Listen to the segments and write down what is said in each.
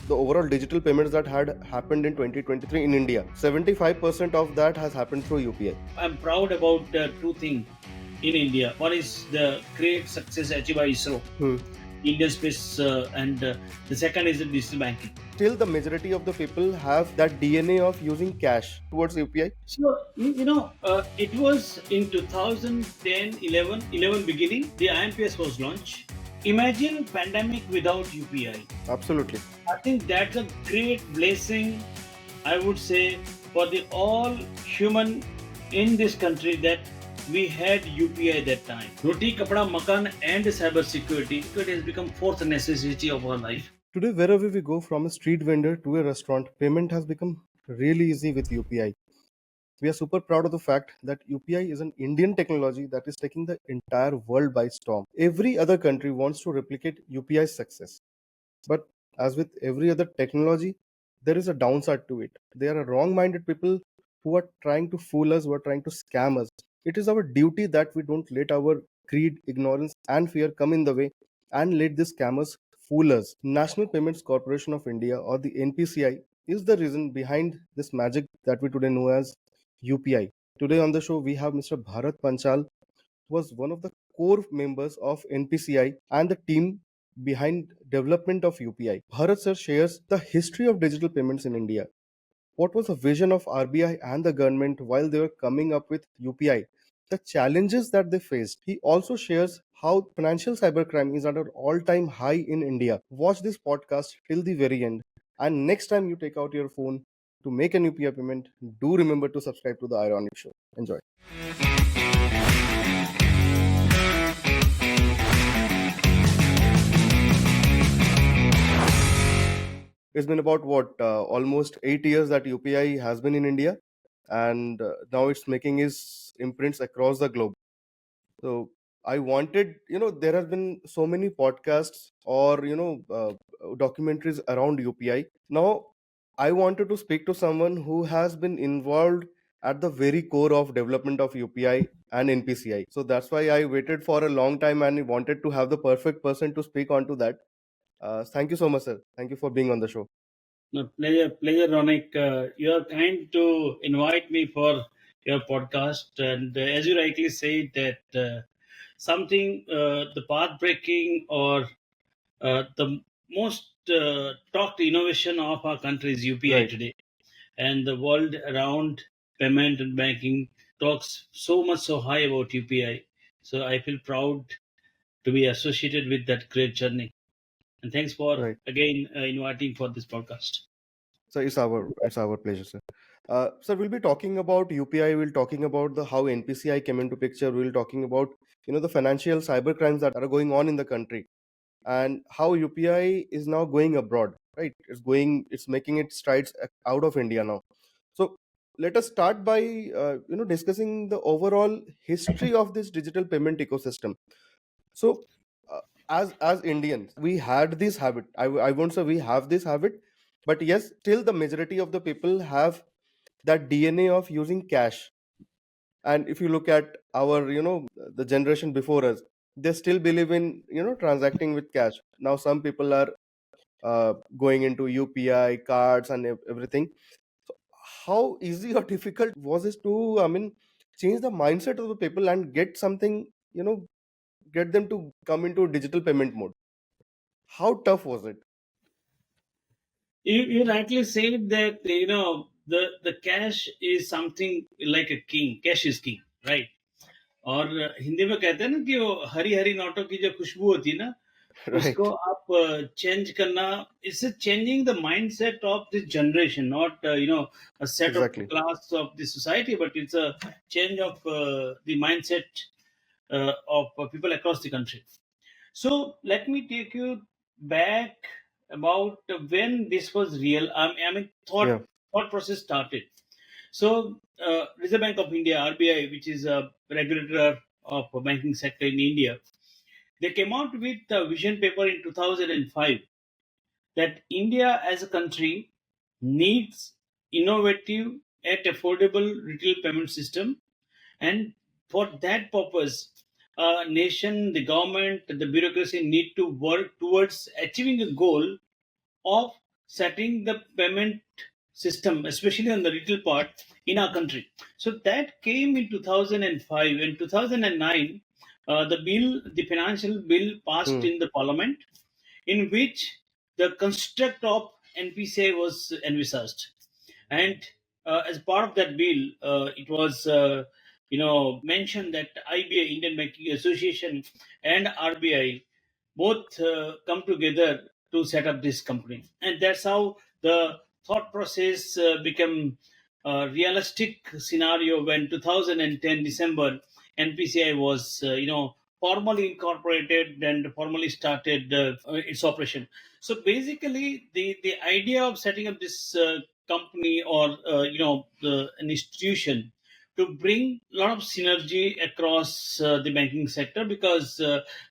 the overall digital payments that had happened in 2023 in India, 75% of that has happened through UPI. I'm proud about two things in India. One is the great success achieved by ISRO, Hmm. Indian Space, and the second is the digital banking. Still, the majority of the people have that DNA of using cash towards UPI. So, it was in 2010, 11 beginning, the IMPS was launched. Imagine pandemic without UPI. Absolutely. I think that's a great blessing, I would say, for the all human in this country that we had UPI that time. Roti, kapda, makan, and cybersecurity, it has become fourth necessity of our life. Today, wherever we go, from a street vendor to a restaurant, payment has become really easy with UPI. We are super proud of the fact that UPI is an Indian technology that is taking the entire world by storm. Every other country wants to replicate UPI's success. But as with every other technology, there is a downside to it. There are wrong minded people who are trying to fool us, who are trying to scam us. It is our duty that we don't let our greed, ignorance, and fear come in the way and let these scammers fool us. National Payments Corporation of India, or the NPCI, is the reason behind this magic that we today know as UPI. Today on the show, we have Mr. Bharat Panchal, who was one of the core members of NPCI and the team behind development of UPI. Bharat sir shares the history of digital payments in India. What was the vision of RBI and the government while they were coming up with UPI? The challenges that they faced. He also shares how financial cybercrime is at an all-time high in India. Watch this podcast till the very end. And next time you take out your phone to make an UPI payment, do remember to subscribe to the iRonik show. Enjoy. It's been about almost 8 years that UPI has been in India, and now it's making its imprints across the globe. So I wanted, there have been so many podcasts or documentaries around UPI. Now I wanted to speak to someone who has been involved at the very core of development of UPI and NPCI. So that's why I waited for a long time and wanted to have the perfect person to speak onto that. Thank you so much, sir. Thank you for being on the show. No, pleasure, Ronik. You are kind to invite me for your podcast, and as you rightly said, that something the path breaking or the most talked innovation of our country is UPI Right. today, and the world around payment and banking talks so much so high about UPI. So I feel proud to be associated with that great journey. And thanks for Right. again inviting for this podcast. So it's our pleasure, sir. Sir, we'll be talking about UPI. We'll talking about the how NPCI came into picture. We'll talking about the financial cyber crimes that are going on in the country and how UPI is now going abroad. Right, it's making its strides out of India now. So let us start by discussing the overall history of this digital payment ecosystem. So as Indians, we had this habit. I won't say we have this habit, but yes, still the majority of the people have that DNA of using cash. And if you look at our the generation before us, they still believe in transacting with cash. Now some people are going into UPI cards and everything. So how easy or difficult was it to, I mean, change the mindset of the people and get something, get them to come into digital payment mode? How tough was it? You rightly said that the cash is something like a king. Cash is king, right? और हिंदी में कहते हैं ना कि वो हरी हरी नोटों की जो खुशबू होती है ना उसको Right. आप चेंज करना it's changing the mindset of this generation not a set of Exactly. class of the society but it's a change of the mindset of people across the country. So let me take you back about when this was real. I mean, Yeah. thought process started. So Reserve Bank of India (RBI), which is a regulator of the banking sector in India, they came out with a vision paper in 2005 that India as a country needs innovative yet affordable retail payment system, and for that purpose, nation, the government, the bureaucracy need to work towards achieving a goal of setting the payment system, especially on the retail part in our country. So that came in 2005. In 2009, the financial bill passed Hmm. in the parliament, in which the construct of NPCI was envisaged. And as part of that bill, it was mentioned that IBA, Indian Banking Association, and RBI both come together to set up this company, and that's how the thought process became a realistic scenario when 2010 December NPCI was formally incorporated and formally started its operation. So basically, the idea of setting up this company, or an institution, to bring a lot of synergy across the banking sector, because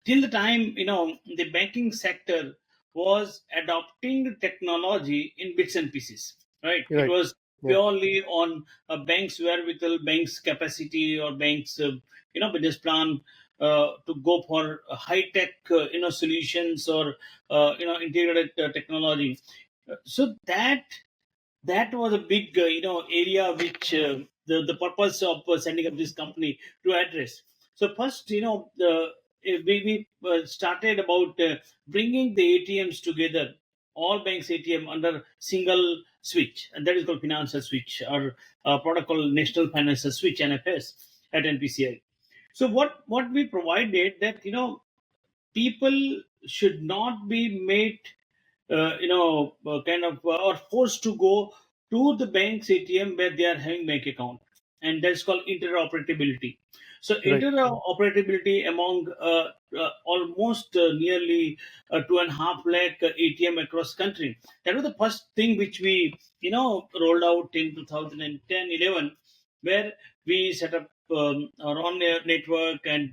till the time the banking sector was adopting technology in bits and pieces, right? It Right. was Yeah. purely on banks wherewithal, banks capacity, or banks business plan to go for high tech solutions, or integrated technology. So that was a big area which the purpose of setting up this company to address. So first, we started about bringing the ATMs together, all banks ATM under single switch, and that is called financial switch, or product called national financial switch, NFS, at NPCI. So what we provided, that people should not be made kind of or forced to go to the bank's ATM where they are having bank account, and that's called interoperability. So Right. interoperability among almost nearly 2.5 lakh ATM across country. That was the first thing which we rolled out in 2010-11, where we set up our own network, and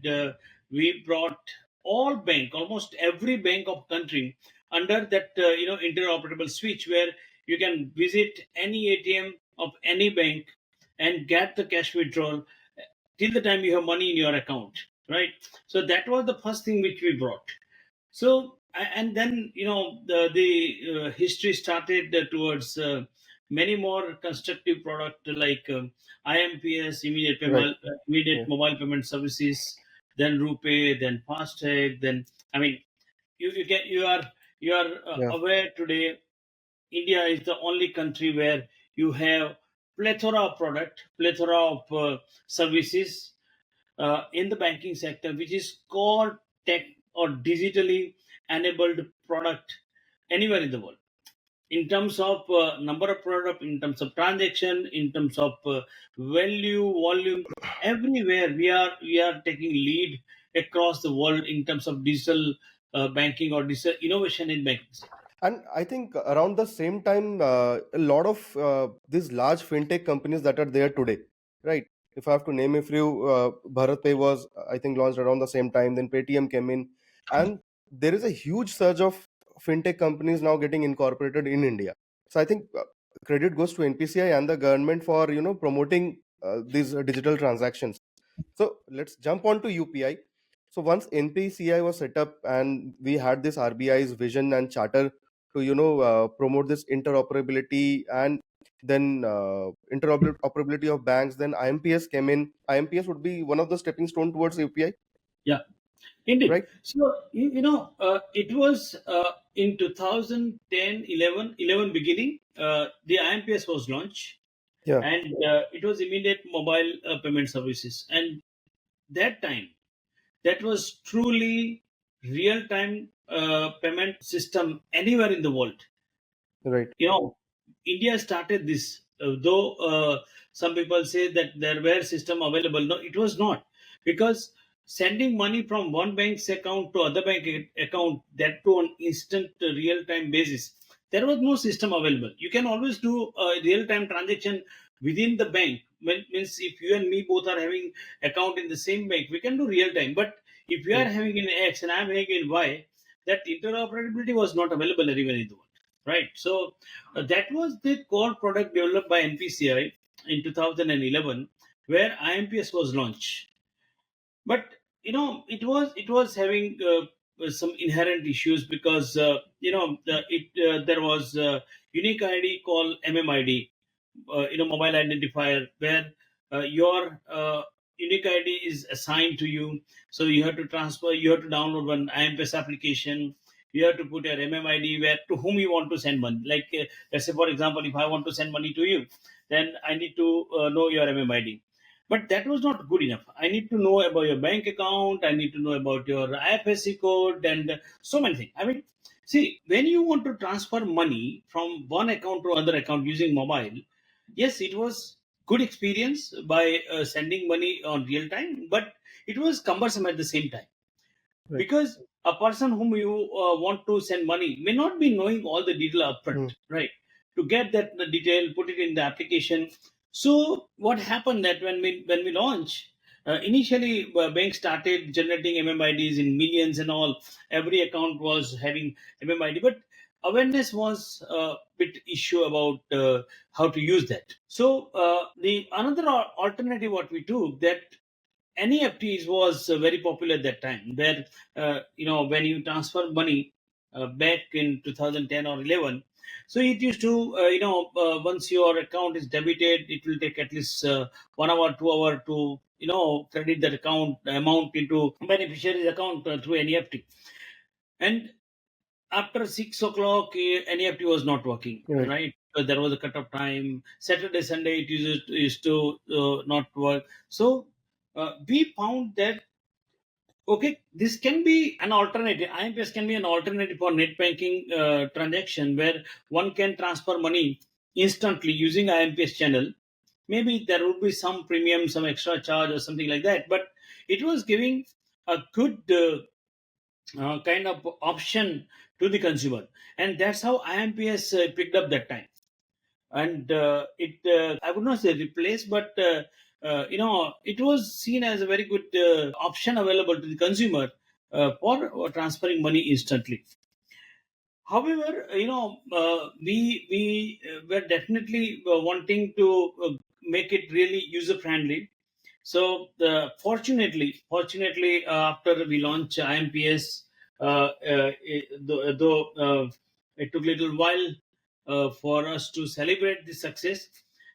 we brought almost every bank of country under that interoperable switch, where you can visit any ATM of any bank and get the cash withdrawal till the time you have money in your account, right? So that was the first thing which we brought. So and then the history started towards many more constructive product, like IMPS, Right. immediate Yeah. mobile payment services, then RuPay, then FASTag, then I mean, you are Yeah. aware today, India is the only country where you have plethora of product, plethora of services in the banking sector, which is called tech or digitally enabled product anywhere in the world. In terms of number of product, in terms of transaction, in terms of value, volume, everywhere we are taking lead across the world in terms of digital banking or digital innovation in banking sector. And I think around the same time, a lot of these large fintech companies that are there today, right? If I have to name a few, Bharat Pay was, I think, launched around the same time. Then Paytm came in, and there is a huge surge of fintech companies now getting incorporated in India. So I think credit goes to NPCI and the government for promoting these digital transactions. So let's jump on to UPI. So once NPCI was set up and we had this RBI's vision and charter to promote this interoperability, and then interoperability of banks, then IMPS came in. IMPS would be one of the stepping stone towards UPI, Yeah, indeed. right? So it was in 2010, 11 beginning, the IMPS was launched, Yeah. and it was immediate mobile payment services, and that time, that was truly real time payment system anywhere in the world. Right. India started this, though some people say that there were system available. No, it was not, because sending money from one bank's account to other account, that to on instant real time basis, there was no system available. You can always do a real time transaction within the bank. Means if you and me both are having account in the same bank, we can do real time. But if you Hmm. are having in X and I'm having in Y, that interoperability was not available anywhere in the world, right? So that was the core product developed by NPCI in 2011, where IMPS was launched. But it was having some inherent issues because there was unique ID called MMID, mobile identifier, where your unique ID is assigned to you. So you have to transfer, you have to download one IMPS application. You have to put your MMID where to whom you want to send money. Like let's say, for example, if I want to send money to you, then I need to know your MMID. But that was not good enough. I need to know about your bank account. I need to know about your IFSC code and so many things. I mean, see, when you want to transfer money from one account to another account using mobile, yes, it was good experience by sending money on real time, but it was cumbersome at the same time Right. because a person whom you want to send money may not be knowing all the detail Hmm. upfront, right? To get that the detail, put it in the application. So what happened that when we launch, initially banks started generating MMIDs in millions and all. Every account was having MMID, but awareness was a bit issue about how to use that. So the another alternative what we took that NEFTs was very popular at that time. Where when you transfer money back in 2010 or 11, so it used to once your account is debited, it will take at least 1 hour, 2 hour to credit that account amount into beneficiary's account through NEFT. And after 6 o'clock, NEFT was not working, Right. right? Because there was a cut-off time. Saturday, Sunday, it used to not work. So we found that okay, this can be an alternative. IMPS can be an alternative for net banking transaction where one can transfer money instantly using IMPS channel. Maybe there would be some premium, some extra charge or something like that, but it was giving a good kind of option to the consumer, and that's how IMPS picked up that time. And it I would not say replace, but it was seen as a very good option available to the consumer for transferring money instantly. However, we were definitely wanting to make it really user friendly. So fortunately, after we launched IMPS, though it took a little while for us to celebrate the success,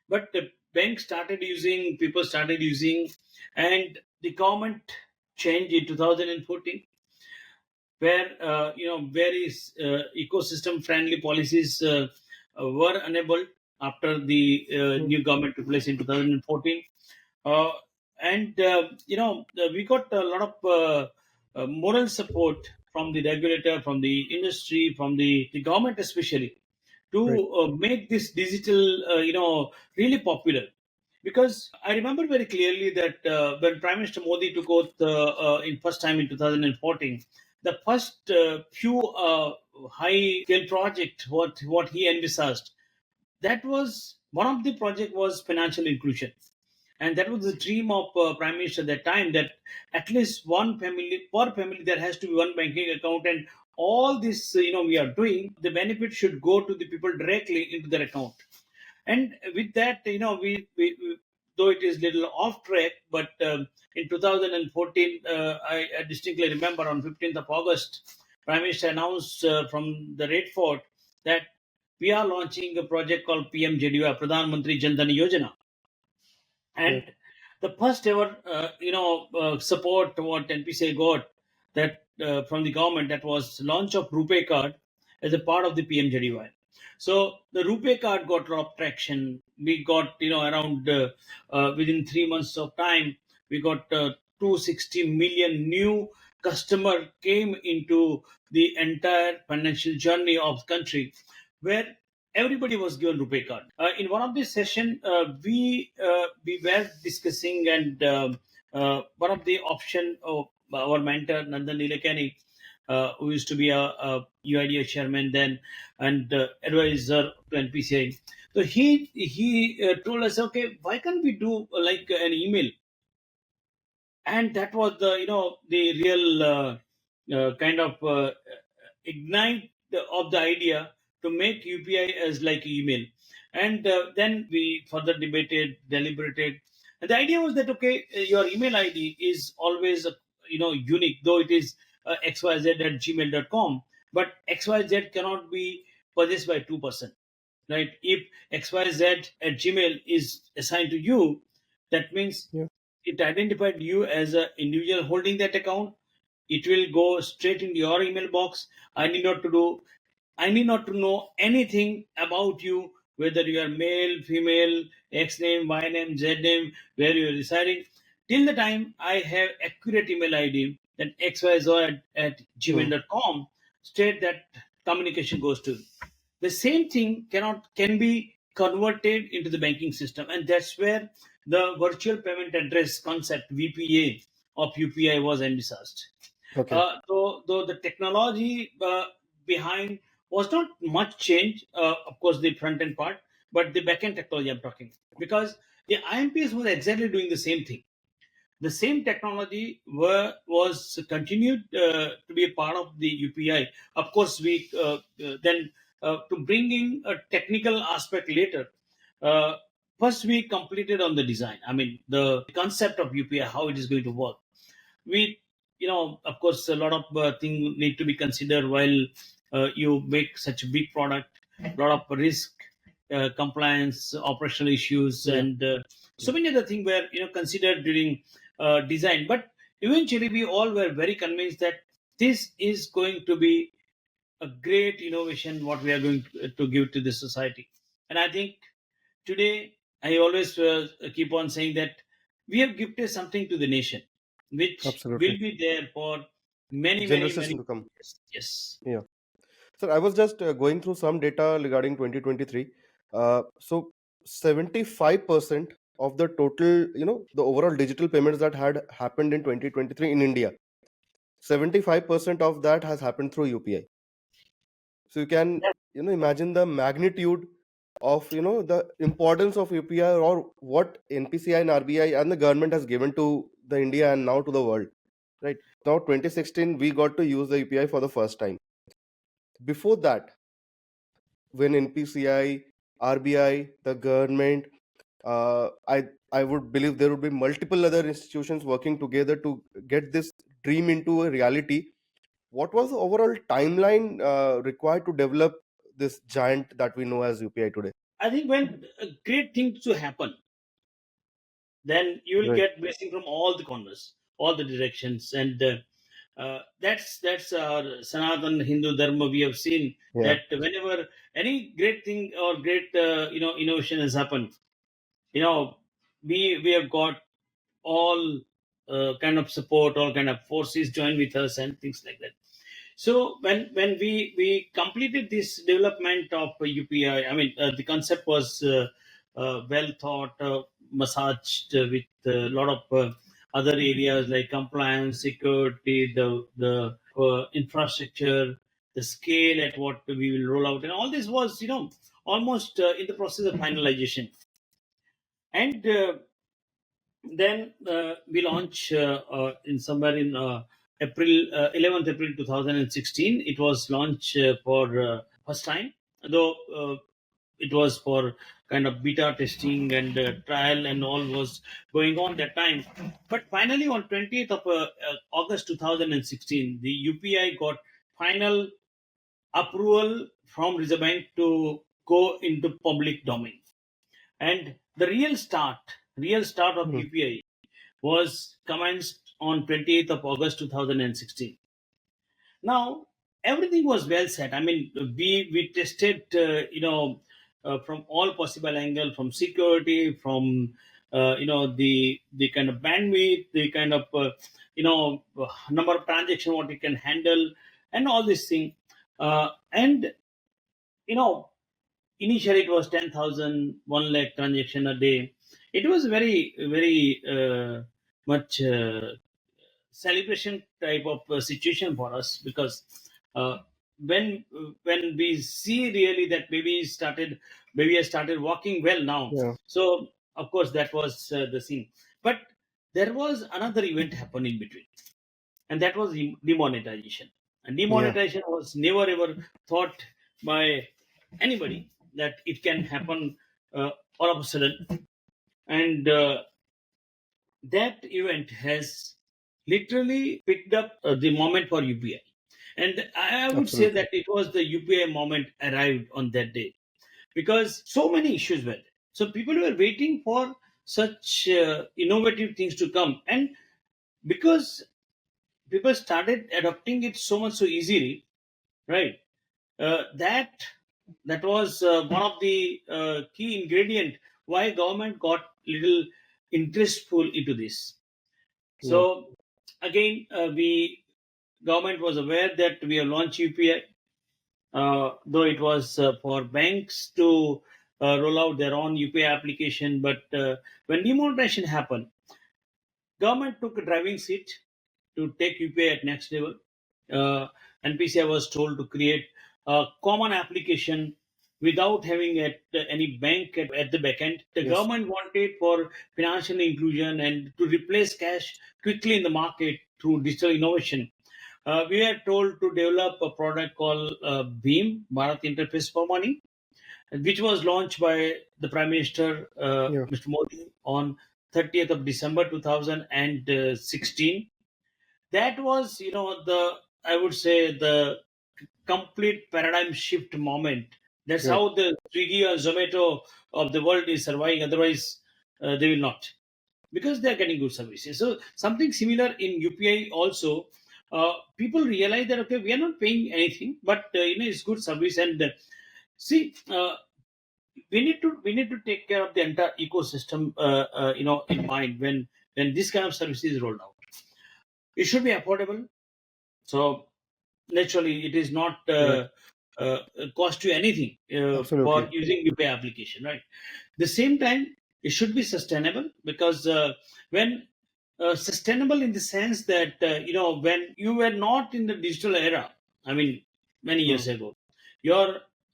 but the bank started using, people started using, and the government changed in 2014, where various ecosystem friendly policies were enabled after the Hmm. new government took place in 2014. uh, and we got a lot of moral support from the regulator, from the industry, from the government especially, to Right. make this digital really popular. Because I remember very clearly that when Prime Minister Modi took oath in first time in 2014, the first few high scale project what he envisaged, that was one of the project was financial inclusion. And that was the dream of Prime Minister at that time, that at least one family, per family there has to be one banking account. And all this we are doing, the benefit should go to the people directly into their account. And with that, we though it is little off track, but in 2014, I distinctly remember on 15th of August, Prime Minister announced from the Red Fort that we are launching a project called PMJDY, Pradhan Mantri Jan Dhan Yojana. Right. And the first ever support what NPCI got, that from the government, that was launch of RuPay card as a part of the PMJDY. So the RuPay card got a lot of traction. We got around within 3 months of time, we got 260 million new customer came into the entire financial journey of the country, where everybody was given RuPay card. In one of these session, we were discussing, and one of the option of our mentor Nandan Nilekani, who used to be a UIDA chairman then, and advisor to NPCI. So he told us, okay, why can't we do like an email? And that was the the real kind of ignite of the idea to make UPI as like email. And then we further debated, deliberated, and the idea was that okay, your email ID is always unique, though it is xyz@gmail.com, but xyz cannot be possessed by two-person, right? If xyz@gmail is assigned to you, that means Yeah. it identified you as an individual holding that account. It will go straight into your email box. I need not to do I need not to know anything about you, whether you are male, female, X name, Y name, Z name, where you are residing. Till the time I have accurate email ID, that xyz at Hmm. gmail.com, straight that communication goes to. The same thing can be converted into the banking system, and that's where the virtual payment address concept VPA of UPI was envisaged. Okay. Though the technology behind was not much change, of course, the front end part, but the back end technology I'm talking, because the IMPs was exactly doing the same thing. The same technology was continued to be a part of the UPI. Of course, we then to bring in a technical aspect later. Uh, First, we completed on the design. I mean, the concept of UPI, how it is going to work. We, of course, a lot of things need to be considered while you make such a big product. A lot of risk, compliance, operational issues, Yeah. and Yeah. so many other things were considered during design. But eventually we all were very convinced that this is going to be a great innovation what we are going to give to the society. And I think today I always keep on saying that we have gifted something to the nation which Absolutely. will be there for many, many, Generations many to come. years. Yes. Yeah. So I was just going through some data regarding 2023. So 75% of the total, the overall digital payments that had happened in 2023 in India, 75% of that has happened through UPI. So you can, imagine the magnitude of, the importance of UPI, or what NPCI and RBI and the government has given to the India and now to the world. Right now, 2016, we got to use the UPI for the first time. Before that, when NPCI, RBI, the government, I would believe there would be multiple other institutions working together to get this dream into a reality. What was the overall timeline required to develop this giant that we know as UPI today? I think when great things to happen, then you will Right. get blessing from all the corners, all the directions, and that's our Sanatan Hindu Dharma. We have seen Yeah. that whenever any great thing or great innovation has happened, we have got all kind of support, all kind of forces join with us, and things like that. So when we completed this development of UPI, I mean, the concept was well thought, massaged with a lot of other areas like compliance, security, the infrastructure, the scale at what we will roll out, and all this was almost in the process of finalization. And then we launch in somewhere in April 11th April 2016. It was launched for first time, though it was for kind of beta testing and trial and all was going on that time. But finally, on 20th of August 2016, the UPI got final approval from Reserve Bank to go into public domain. And the real start of Hmm. UPI was commenced on 28th of August 2016. Now, everything was well set. I mean, we tested, from all possible angle, from security, from the kind of bandwidth, the kind of number of transaction what it can handle, and all this thing. And you know, initially it was 10,000, 1 lakh transaction a day. It was very, very much celebration type of situation for us, because uh, when we see really that baby has started walking well now. Yeah. So of course that was the scene. But there was another event happen in between, and that was demonetization. And Yeah. demonetization was never ever thought by anybody that it can happen all of a sudden. And that event has literally picked up the moment for UPI. And I would say Absolutely. that it was the UPI moment arrived on that day, because so many issues were there. So people were waiting for such innovative things to come. And because people started adopting it so much so easily, right? That was one of the key ingredient why government got little interestful into this. Yeah. So again, we government was aware that we have launched UPI, though it was for banks to roll out their own UPI application. But when demonetization happened, government took a driving seat to take UPI at next level. Uh, NPCI was told to create a common application without having any bank at the back end. The Yes. government wanted for financial inclusion and to replace cash quickly in the market through digital innovation. We are told to develop a product called Beam, Bharat Interface for Money, which was launched by the Prime Minister, Yeah. Mr. Modi, on 30th of December 2016. That was, the, I would say, the complete paradigm shift moment. That's Right. how the Swiggy or Zomato of the world is surviving. Otherwise, they will not, because they are getting good services. So something similar in UPI also. People realize that okay, we are not paying anything, but it's good service. And see, we need to take care of the entire ecosystem. In mind when this kind of service is rolled out, it should be affordable. So naturally, it is not Right. cost you anything for Absolutely. using UPI application, right? The same time, it should be sustainable, because when sustainable in the sense that when you were not in the digital era, I mean many Hmm. years ago, your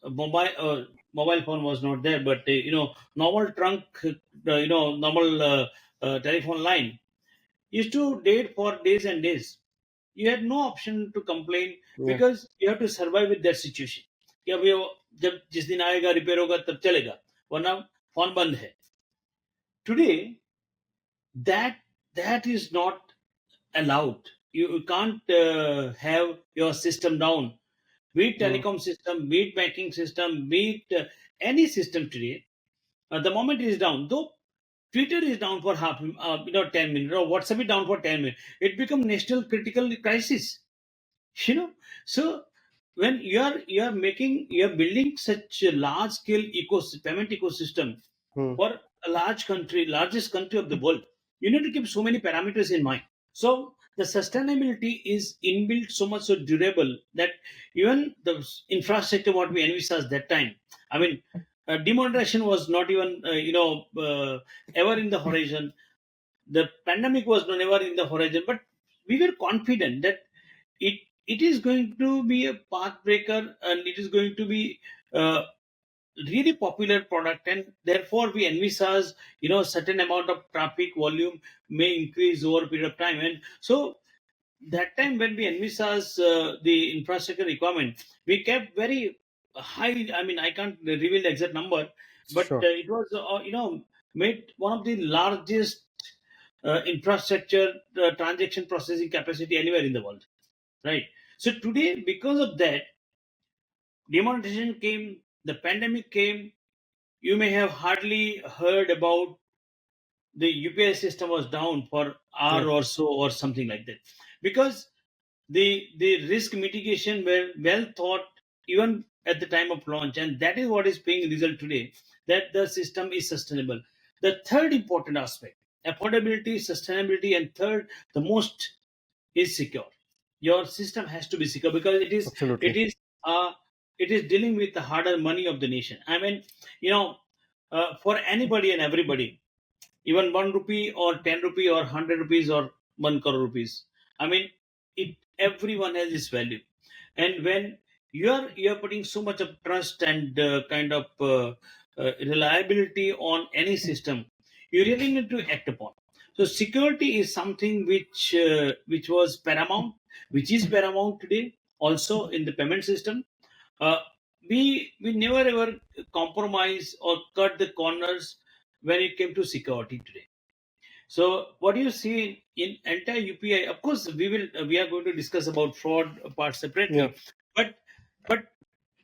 mobile phone was not there, but normal trunk, normal telephone line used to date for days and days. You had no option to complain, Yeah. because you have to survive with that situation. कि अब ये जब जिस दिन आएगा repair होगा तब चलेगा, वरना फोन बंद है. Today, that that is not allowed. You can't have your system down, be it Hmm. telecom system, be it banking system, be it any system today. The moment it is down, though Twitter is down for 10 minutes, or WhatsApp is down for 10 minutes, it becomes national critical crisis. you know so when you are building such a large scale payment ecosystem Hmm. for a largest country of the world, you need to keep so many parameters in mind. So the sustainability is inbuilt so much so durable that even the infrastructure what we envisaged that time, I mean, demonetization was not even ever in the horizon. The pandemic was never in the horizon, but we were confident that it is going to be a path breaker, and it is going to be a really popular product, and therefore we envisage certain amount of traffic volume may increase over a period of time. And so that time when we envisage the infrastructure requirement, we kept very high. I mean, I can't reveal the exact number, but Sure. it was made one of the largest infrastructure transaction processing capacity anywhere in the world, right? So today, because of that, demonetization came, the pandemic came. You may have hardly heard about the UPI system was down for hour Yeah. or so or something like that, because the risk mitigation were well thought even at the time of launch, and that is what is paying result today, that the system is sustainable. The third important aspect, affordability, sustainability, and third, the most, is secure. Your system has to be secure, because it Absolutely. is uh, it is dealing with the harder money of the nation. I mean, you know for anybody and everybody, even 1 rupee or 10 rupee or 100 rupees or 1 crore rupees, I mean, it everyone has its value. And when you're putting so much of trust and kind of reliability on any system, you really need to act upon. So security is something which was paramount, which is paramount today also in the payment system. uh, we never ever compromise or cut the corners when it came to security today. So what do you see in entire UPI? Of course, we are going to discuss about fraud part Yeah. separately, but but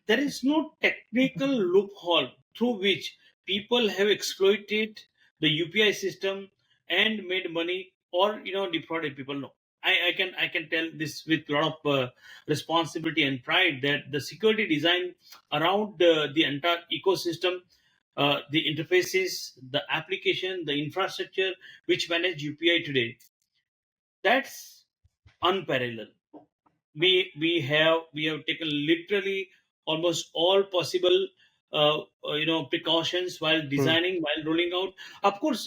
there is no technical loophole through which people have exploited the UPI system and made money, or defrauded people. No, I can tell this with a lot of responsibility and pride that the security design around the entire ecosystem, the interfaces, the application, the infrastructure which manage UPI today, that's unparalleled. We have taken literally almost all possible precautions while Hmm. designing, while rolling out. Of course,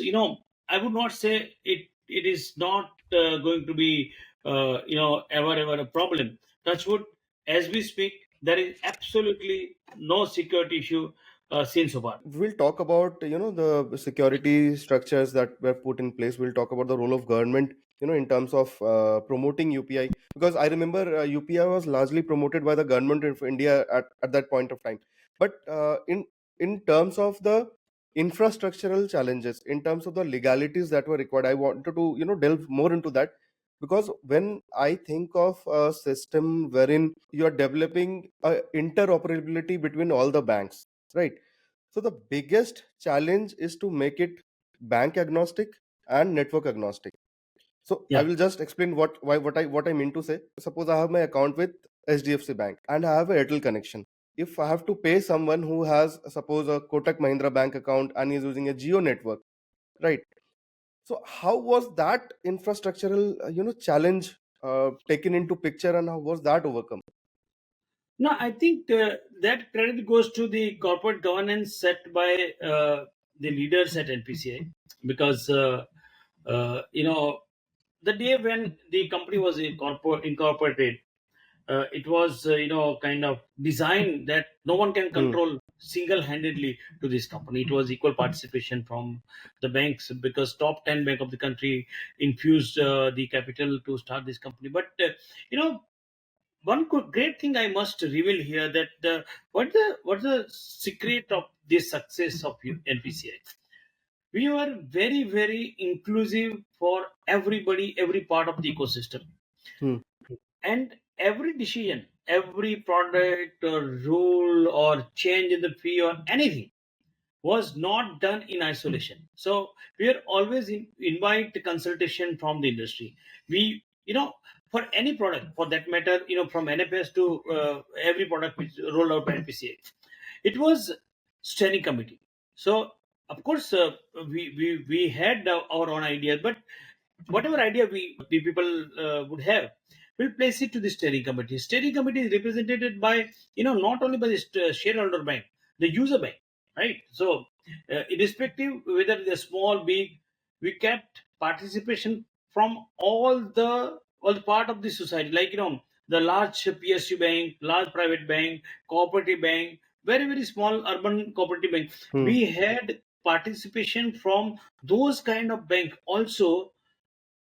I would not say it is not going to be ever a problem. Touch wood, as we speak, there is absolutely no security issue seen so far. We'll talk about the security structures that were put in place. We'll talk about the role of government in terms of promoting UPI, because I remember UPI was largely promoted by the government of India at that point of time. But in terms of the infrastructural challenges, in terms of the legalities that were required, I wanted to delve more into that, because when I think of a system wherein you are developing interoperability between all the banks, right? So the biggest challenge is to make it bank agnostic and network agnostic. So I Yeah. will just explain what I mean to say. Suppose I have my account with HDFC Bank and I have a Airtel connection. If I have to pay someone who has, suppose, a Kotak Mahindra bank account and is using a Geo network, right? So how was that infrastructural challenge taken into picture, and how was that overcome? No, I think that credit goes to the corporate governance set by the leaders at NPCI, because the day when the company was incorporated, it was kind of designed that no one can Hmm. control single-handedly to this company. It was equal participation from the banks, because top 10 bank of the country infused the capital to start this company. But you know one great thing I must reveal here, that what's the secret of the success of NPCI? We were very, very inclusive for everybody, every part of the ecosystem, Hmm. and every decision, every product or rule or change in the fee or anything was not done in isolation. So we are always invite consultation from the industry. We, for any product, for that matter, from NFS to every product which rolled out by NPCA, it was steering committee. So of course, we had our own ideas, but whatever idea we people would have, we'll place it to the steering committee. Steering committee is represented by, not only by the shareholder bank, the user bank, right? So irrespective whether they're small, big, we kept participation from all the part of the society, like the large PSU bank, large private bank, cooperative bank, very, very small urban cooperative bank. Hmm. We had participation from those kind of bank also,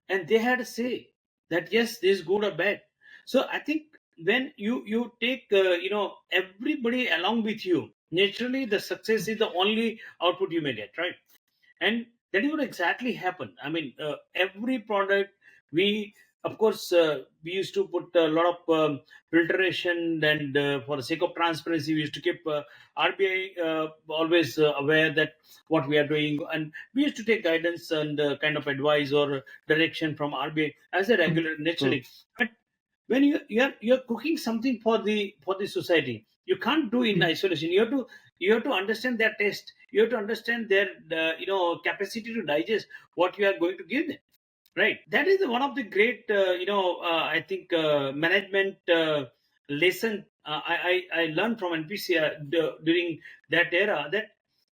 and they had a say that yes, this is good or bad. So I think when you take everybody along with you, naturally the success is the only output you may get, right? And that is what exactly happened. I mean, every product, we of course we used to put a lot of filtration, and for the sake of transparency, we used to keep RBI always aware that what we are doing, and we used to take guidance and kind of advice or direction from RBI as a regulator, Hmm. naturally. But when you're cooking something for the society, you can't do in isolation. You have to understand their taste. You have to understand their capacity to digest what you are going to give them, right? That is one of the great I think management lesson I learned from NPCI during that era, that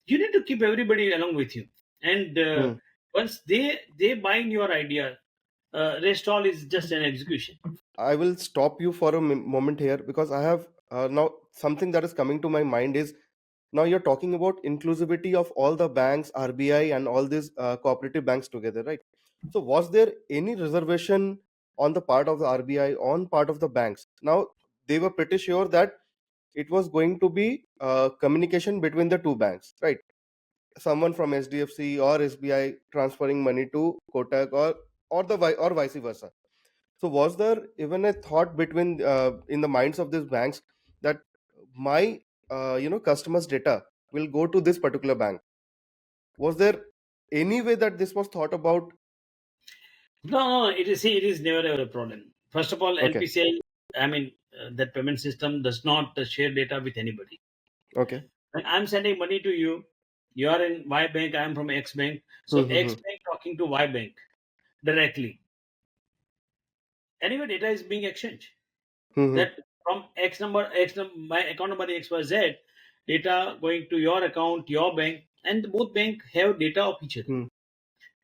you need to keep everybody along with you, and Hmm. once they buy in your idea, rest all is just an execution. I will stop you for a moment here, because I have now something that is coming to my mind is, now you're talking about inclusivity of all the banks, RBI, and all these cooperative banks together, right? So was there any reservation on the part of the RBI, on part of the banks? Now they were pretty sure that it was going to be communication between the two banks, right? someone from HDFC or SBI transferring money to Kotak, or vice versa. So was there even a thought between in the minds of these banks that my customers' data will go to this particular bank? Was there any way that this was thought about? No, no, it is, see, it is never ever a problem. First of all, Okay, NPCI, I mean, that payment system does not share data with anybody. okay. When I'm sending money to you, you are in Y bank, I'm from X bank. So X Mm-hmm. bank talking to Y bank directly. Anyway, data is being exchanged. Mm-hmm. That from my account number XYZ, data going to your account, your bank, and both bank have data of each other.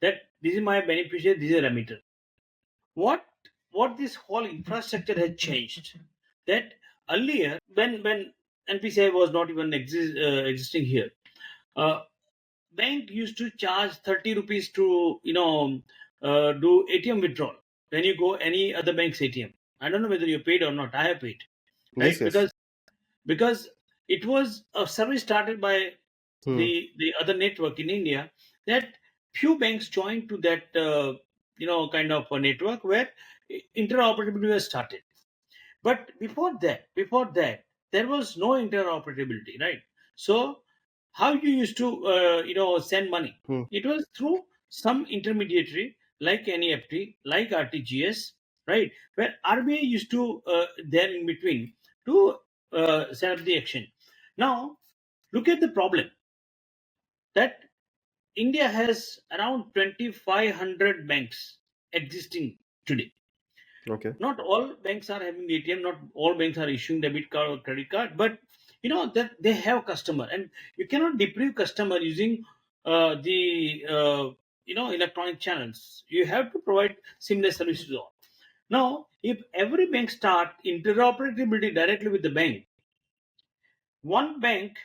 That this is my beneficiary, this is a remitter. What what this whole infrastructure has changed? That earlier, when NPCI was not even existing here, uh, bank used to charge 30 rupees to do ATM withdrawal when you go any other bank's ATM. I don't know whether you paid or not. I have paid, Yes, right? yes. Because it was a service started by Hmm. the other network in India, that few banks joined to that kind of a network where interoperability was started. But before that, there was no interoperability, right? So how you used to send money? Hmm. It was through some intermediary like NEFT, like RTGS, right? Where RBI used to there in between to set up the action. Now look at the problem that India has around 2,500 banks existing today. Okay. Not all banks are having ATM, not all banks are issuing debit card or credit card, but you know that they have customer, and you cannot deprive customer using the electronic channels. You have to provide seamless services to all. Now, if every bank start interoperability directly with the bank, one bank,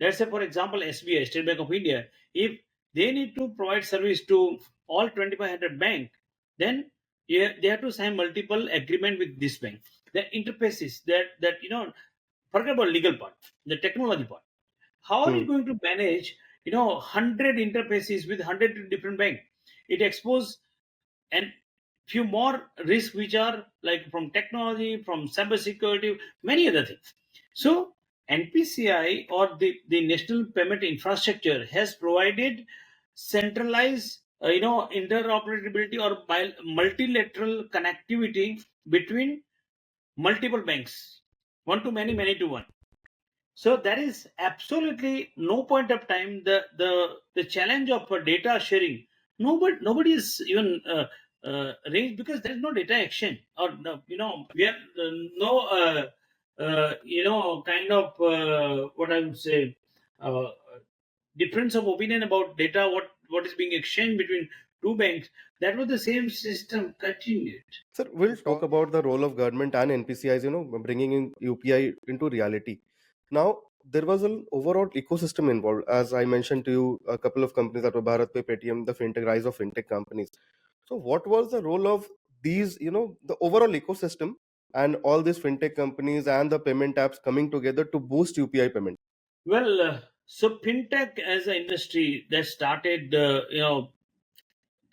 let's say for example SBI, State Bank of India, if they need to provide service to all 2,500 bank, then yeah, they have to sign multiple agreement with this bank. The interfaces that forget about legal part, the technology part. How are you Hmm. going to manage 100 interfaces with 100 different bank? It expose and few more risks which are like from technology, from cybersecurity, many other things. So NPCI or the National Payment Infrastructure has provided centralized interoperability or multilateral connectivity between multiple banks, one to many, many to one. So there is absolutely no point of time the challenge of data sharing. Nobody is even raised because there is no data action, or no, we have no kind of what I would say uh, difference of opinion about data. What is being exchanged between two banks? That was the same system continued. Sir, we'll talk about the role of government and NPCIs, bringing in UPI into reality. Now, there was an overall ecosystem involved. As I mentioned to you, a couple of companies that were Bharat Pay, Paytm, the fintech rise of fintech companies. So, what was the role of these, the overall ecosystem and all these fintech companies and the payment apps coming together to boost UPI payment? Well, so fintech as an industry that started,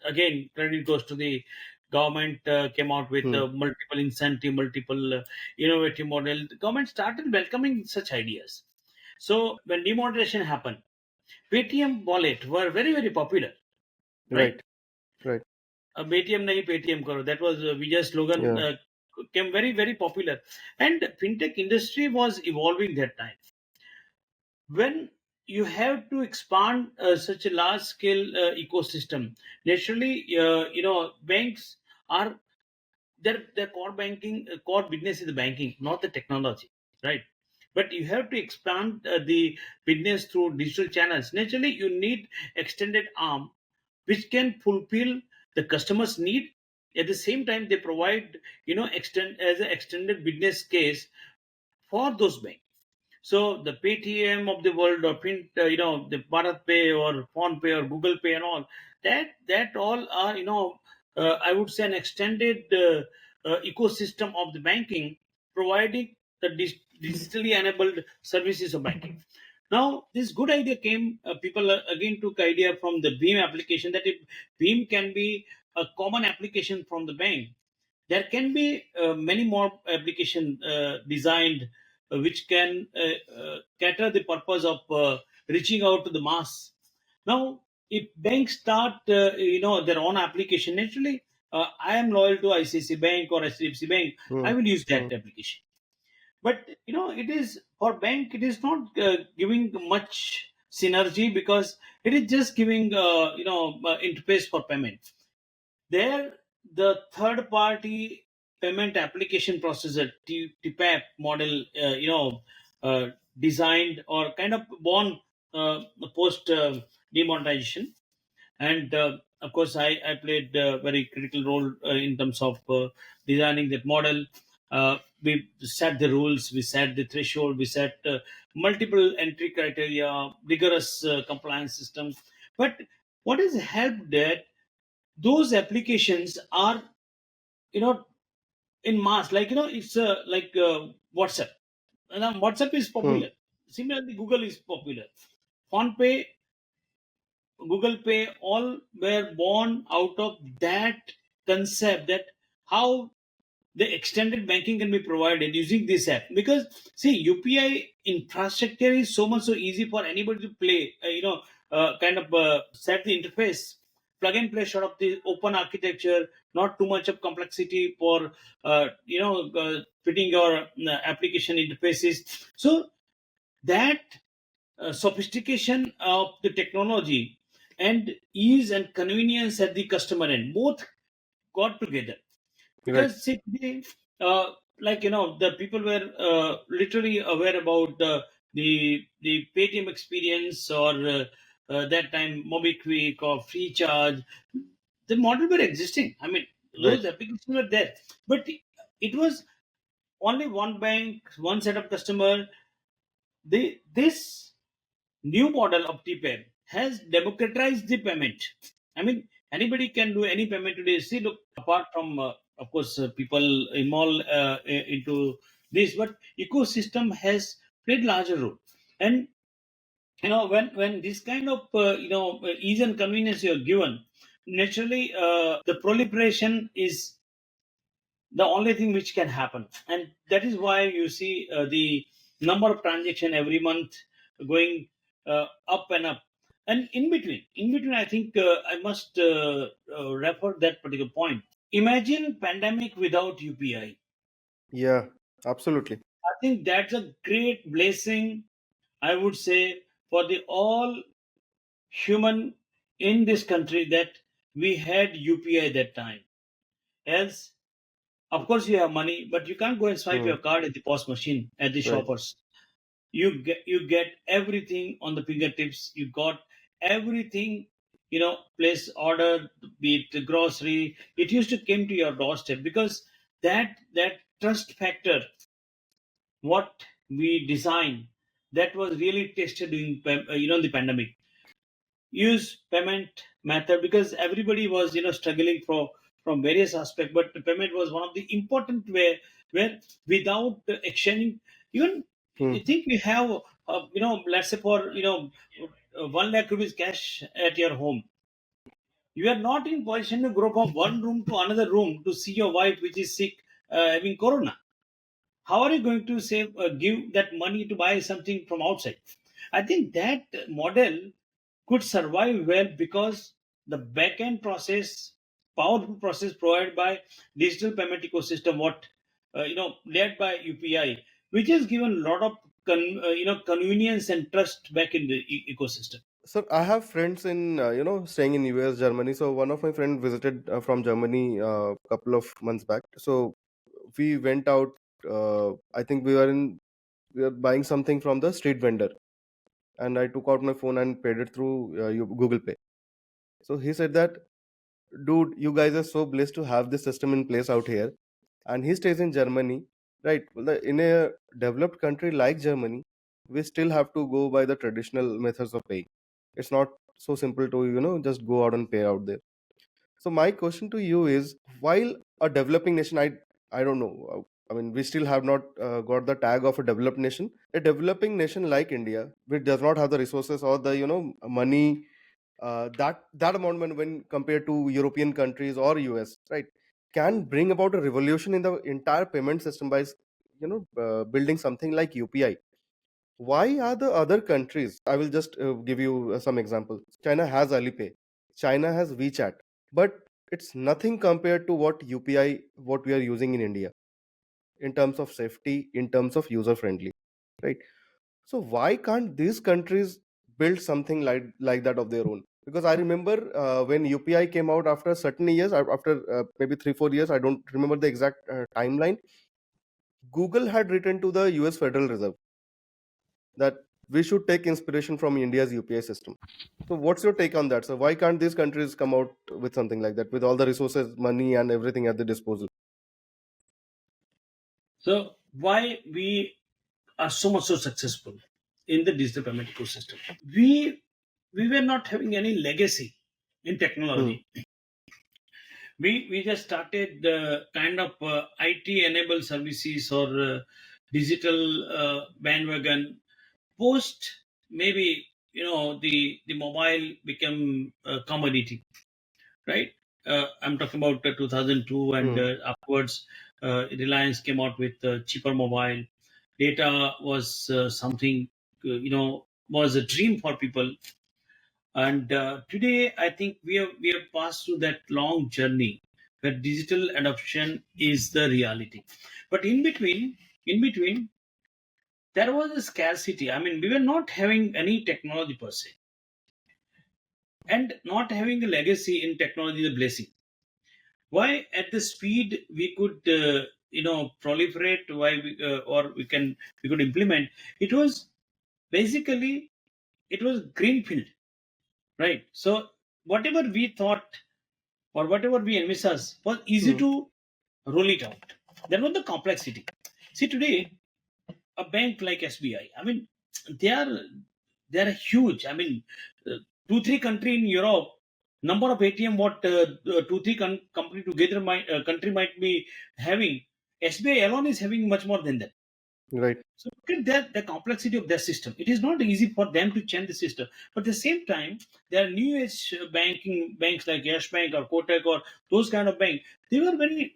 again, credit goes to the government, came out with Hmm. multiple incentive, multiple innovative model. The government started welcoming such ideas. So when demonetization happened, Paytm wallet were very, very popular, right? Right, right. Paytm nahi Paytm karo. That was Vijay's slogan. Yeah, Came very, very popular, and fintech industry was evolving that time. When you have to expand such a large scale ecosystem, naturally banks are their core banking, core business is the banking, not the technology, right? But you have to expand the business through digital channels. Naturally you need extended arm which can fulfill the customer's need. At the same time they provide extend as an extended business case for those banks. So the Paytm of the world, or the Bharat Pay or Phone Pay or Google Pay and all that all are I would say an extended ecosystem of the banking, providing the digitally enabled services of banking. Now this good idea came. People again took idea from the Beam application, that if Beam can be a common application from the bank, there can be many more application designed which can cater the purpose of reaching out to the mass. Now if banks start their own application, naturally I am loyal to ICICI Bank or HDFC Bank, Hmm. I will use Hmm. that application. But it is for bank, it is not giving much synergy, because it is just giving interface for payment. There, the third party payment application processor, TPAP model, uh, designed or kind of born post demonetization. And of course I played a very critical role in terms of designing that model. We set the rules, we set the threshold, we set multiple entry criteria, rigorous compliance systems. But what has helped that those applications are you know in mass, like it's like WhatsApp. And now WhatsApp is Hmm. popular. Similarly, Google is popular. PhonePe, Google Pay, all were born out of that concept, that how the extended banking can be provided using this app. Because see, UPI infrastructure is so much so easy for anybody to play, kind of set the interface, plug and play sort of the open architecture, not too much of complexity for fitting your application interfaces. So that sophistication of the technology and ease and convenience at the customer end both got together. Right. Because see, the people were literally aware about the Paytm experience, or that time MobiQuick or Freecharge. The model were existing. I mean, Right. those applications were there, but it was only one bank, one set of customer. This new model of TPAP has democratized the payment. I mean, anybody can do any payment today. See, look, apart from, of course, people involved into this, but ecosystem has played larger role. And when this kind of ease and convenience you are given, naturally the proliferation is the only thing which can happen. And that is why you see the number of transaction every month going up and up. And in between I think I must refer that particular point. Imagine pandemic without UPI. Yeah. Absolutely. I think that's a great blessing, I would say, for the all human in this country, that we had UPI that time. Else, of course, you have money, but you can't go and swipe Hmm. your card at the POS machine at the Right. shoppers. You get everything on the fingertips. You got everything. Place order, be it grocery. It used to came to your doorstep, because that trust factor, what we designed, that was really tested during the pandemic. Use payment method, because everybody was struggling from various aspects, but the payment was one of the important way, where without exchanging, even Hmm. you think we have let's say for 1 lakh rupees cash at your home, you are not in position to go from one room to another room to see your wife which is sick, having corona. How are you going to save give that money to buy something from outside? I think that model could survive well, because the back end process, powerful process provided by digital payment ecosystem, what led by UPI, which has given a lot of convenience and trust back in the ecosystem. So I have friends in staying in US, Germany. So one of my friend visited from Germany a couple of months back. So we went out. I think we were buying something from the street vendor, and I took out my phone and paid it through Google Pay. So he said that, dude, you guys are so blessed to have this system in place out here. And he stays in Germany, right? Well, in a developed country like Germany, we still have to go by the traditional methods of paying. It's not so simple to just go out and pay out there. So my question to you is, while a developing nation, I don't know, I mean, we still have not got the tag of a developed nation. A developing nation like India, which does not have the resources or the money, that amount when compared to European countries or US, right, can bring about a revolution in the entire payment system by building something like UPI. Why are the other countries? I will just give you some example. China has Alipay, China has WeChat, but it's nothing compared to what UPI, what we are using in India, in terms of safety, in terms of user friendly, right? So why can't these countries build something like that of their own? Because I remember when UPI came out after certain years, after maybe 3 4 years, I don't remember the exact timeline. Google had written to the US Federal Reserve that we should take inspiration from India's UPI system. So what's your take on that? So why can't these countries come out with something like that with all the resources, money, and everything at the disposal? So why we are so much so successful in the digital payment ecosystem? We were not having any legacy in Hmm. technology. We just started the kind of IT enabled services or digital bandwagon post, maybe the mobile became a commodity, right? I'm talking about 2002 and Hmm. upwards. Reliance came out with cheaper mobile. Data was something was a dream for people. And today, I think we have passed through that long journey where digital adoption is the reality. But in between, there was a scarcity. I mean, we were not having any technology per se, and not having a legacy in technology is a blessing. Why at the speed we could proliferate? Why we could implement? It was basically it was greenfield, right? So whatever we thought or whatever we envisage was easy Hmm. to roll it out. There was the complexity. See today, a bank like SBI, I mean, they are they are huge. I mean, uh, 2 3 country in Europe, number of ATM what 2 3 company together might country might be having. SBI alone is having much more than that. Right. So look at that, the complexity of their system. It is not easy for them to change the system. But at the same time, there are new age banking banks like Yes Bank or Kotak or those kind of bank. They were very,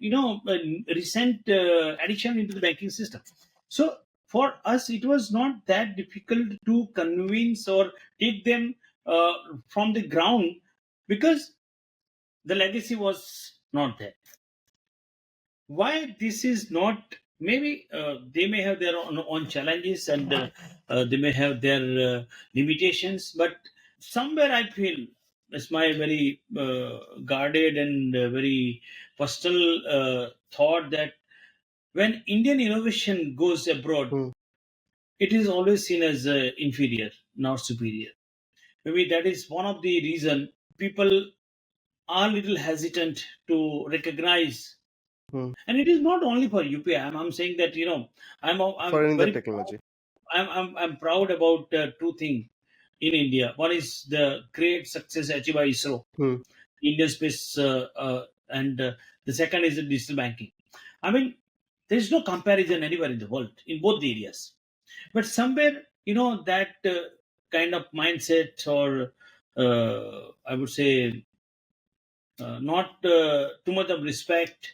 recent addition into the banking system. So for us, it was not that difficult to convince or take them uh, from the ground because the legacy was not there. Why this is not, maybe they may have their own challenges and they may have their limitations, but somewhere I feel it's my very guarded and very personal thought that when Indian innovation goes abroad, Hmm. it is always seen as inferior, not superior. Maybe that is one of the reason people are little hesitant to recognize. Hmm. And it is not only for UPI. I'm saying that I'm For any other very proud. technology. I'm proud about two things in India. One is the great success achieved by ISRO, Hmm. Indian Space, and the second is the digital banking. I mean, there is no comparison anywhere in the world in both the areas. But somewhere, that kind of mindset or I would say not too much of respect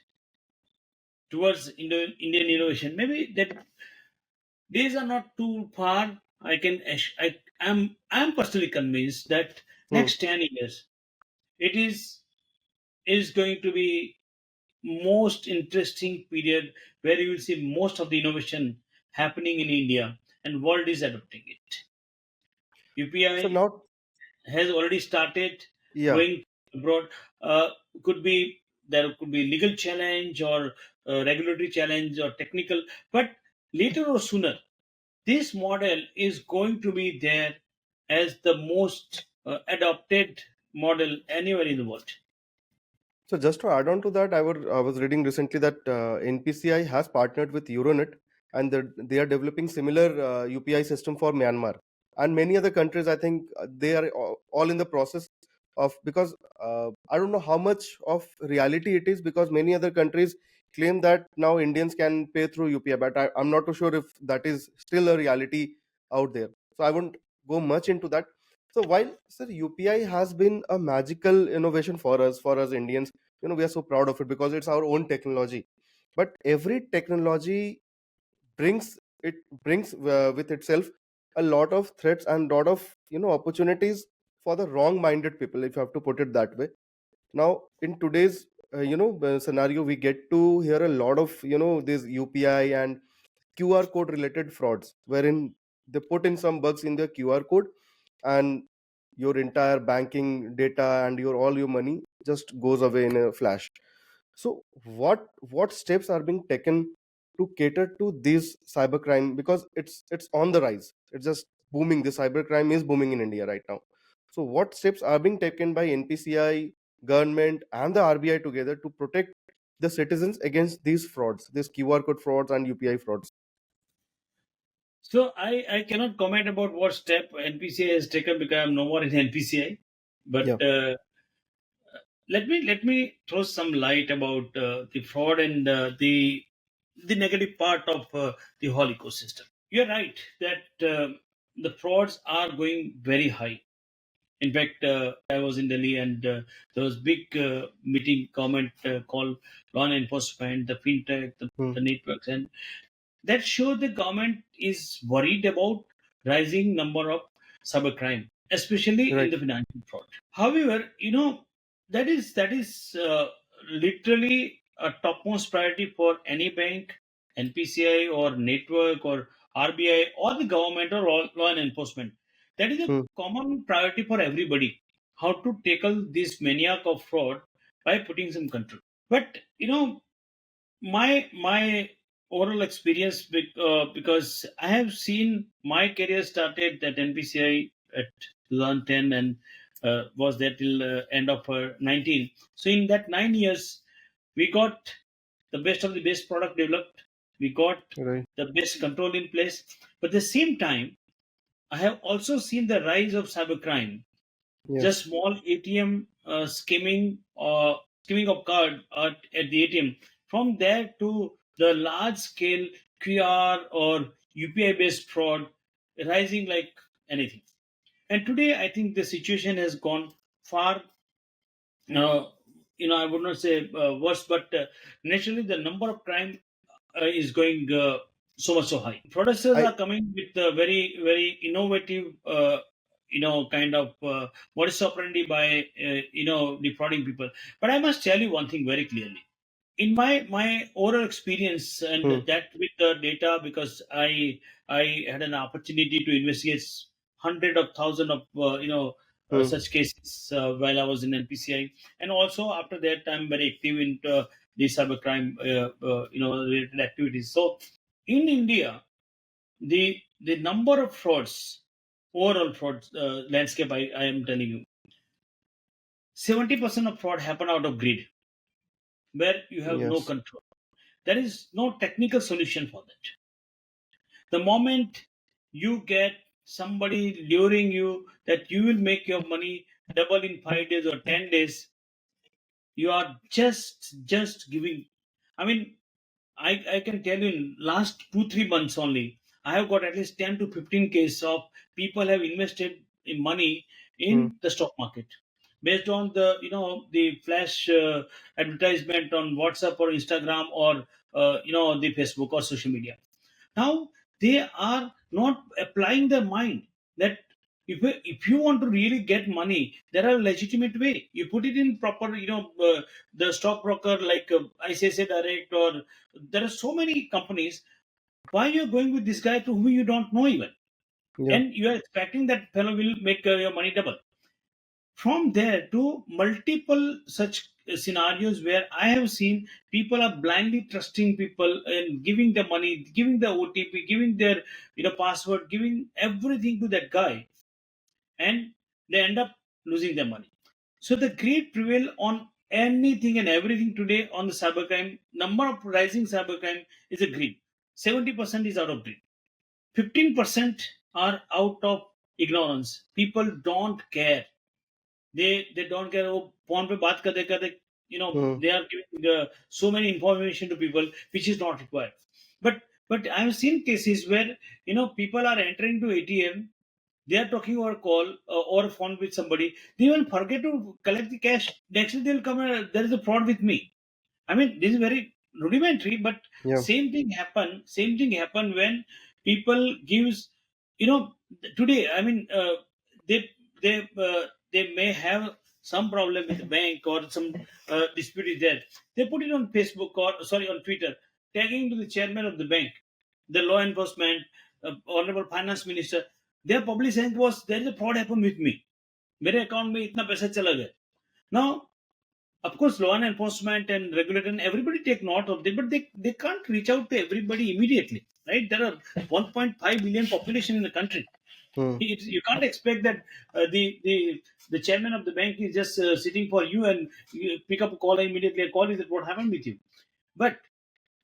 towards Indian innovation. Maybe that days are not too far. I'm personally convinced that Hmm. next 10 years it is going to be most interesting period where you will see most of the innovation happening in India and world is adopting it. So UPI now, has already started yeah. going abroad. Could be there could be legal challenge or regulatory challenge or technical, but later or sooner this model is going to be there as the most adopted model anywhere in the world. So just to add on to that, I was reading recently that NPCI has partnered with Euronet, and they are developing similar UPI system for Myanmar and many other countries. I think they are all in the process of, because I don't know how much of reality it is, because many other countries claim that now Indians can pay through UPI, but I'm not too sure if that is still a reality out there. So I won't go much into that. So while sir UPI has been a magical innovation for us Indians, we are so proud of it because it's our own technology. But every technology brings with itself a lot of threats and lot of opportunities for the wrong minded people, if you have to put it that way. Now in today's scenario, we get to hear a lot of this UPI and QR code related frauds, wherein they put in some bugs in the QR code, and your entire banking data and your money just goes away in a flash. So what steps are being taken to cater to this cybercrime, because it's on the rise, it's just booming. The cybercrime is booming in India right now. So what steps are being taken by NPCI, government and the RBI together to protect the citizens against these frauds, these QR code frauds and UPI frauds? So I cannot comment about what step NPCI has taken because I'm no more in NPCI. Yeah. But let me throw some light about the fraud and the negative part of the whole ecosystem. You're right that the frauds are going very high. In fact, I was in Delhi and there was big meeting comment called law enforcement, the fintech, Hmm. the networks, and that show the government is worried about rising number of cybercrime, especially in Right. the financial fraud. However, that is literally a topmost priority for any bank, NPCI or network or RBI or the government or law enforcement. That is a Hmm. common priority for everybody. How to tackle this maniac of fraud by putting some control. But my overall experience because I have seen my career started at NPCI at 2010 and was there till end of 19. So in that 9 years, we got the best of the best product developed. We got Right. the best control in place. But at the same time, I have also seen the rise of cybercrime, Yes. just small ATM skimming of card at the ATM. From there to the large scale QR or UPI based fraud rising like anything. And today, I think the situation has gone far. Uh, I would not say worse, but naturally, the number of crime is going so much so high. Fraudsters I are coming with a very very innovative, kind of modus operandi by defrauding people. But I must tell you one thing very clearly. In my oral experience and Hmm. that with the data, because I had an opportunity to investigate hundred of thousand of Hmm. such cases while I was in NPCI, and also after that I'm very active in the cybercrime related activities. So in India, the number of frauds, overall fraud landscape, I am telling you, 70% of fraud happen out of greed, where you have no Yes. control. There is no technical solution for that. The moment you get somebody luring you that you will make your money double in 5 days or 10 days, you are just giving. I mean, I can tell you in last 2 3 months only, I have got at least 10 to 15 cases of people have invested in money Hmm. in the stock market based on the flash advertisement on WhatsApp or Instagram or the Facebook or social media. Now they are not applying their mind that if you want to really get money, there are legitimate way. You put it in proper, the stockbroker like ICICI Direct, or there are so many companies. Why you're going with this guy to whom you don't know even, Yeah. and you are expecting that fellow will make your money double? From there to multiple such scenarios where I have seen people are blindly trusting people and giving the money, giving the OTP, giving their password, giving everything to that guy, and they end up losing their money. So the greed prevail on anything and everything today on the cybercrime. Number of rising cybercrime is a greed. 70% is out of greed. 15% are out of ignorance. People don't care. They don't care. वो phone पे बात करते करते Hmm. they are giving so many information to people which is not required. But I have seen cases where people are entering to ATM, they are talking over call or phone with somebody. They will forget to collect the cash. Next day they'll come and there is a fraud with me. I mean, this is very rudimentary, but Yeah. same thing happen. Same thing happen when people gives, you know, today. I mean, they may have some problem with the bank or some dispute is there. They put it on Facebook or sorry on Twitter, tagging to the chairman of the bank, the law enforcement, honorable finance minister. Their public saying was there is a fraud happened with me. मेरे account में इतना पैसा चला गया. Now, of course, law enforcement and regulator and everybody take note of it, but they can't reach out to everybody immediately, right? There are 1.5 billion population in the country. Hmm. You can't expect that the chairman of the bank is just sitting for you and you pick up a call immediately and call you that what happened with you. But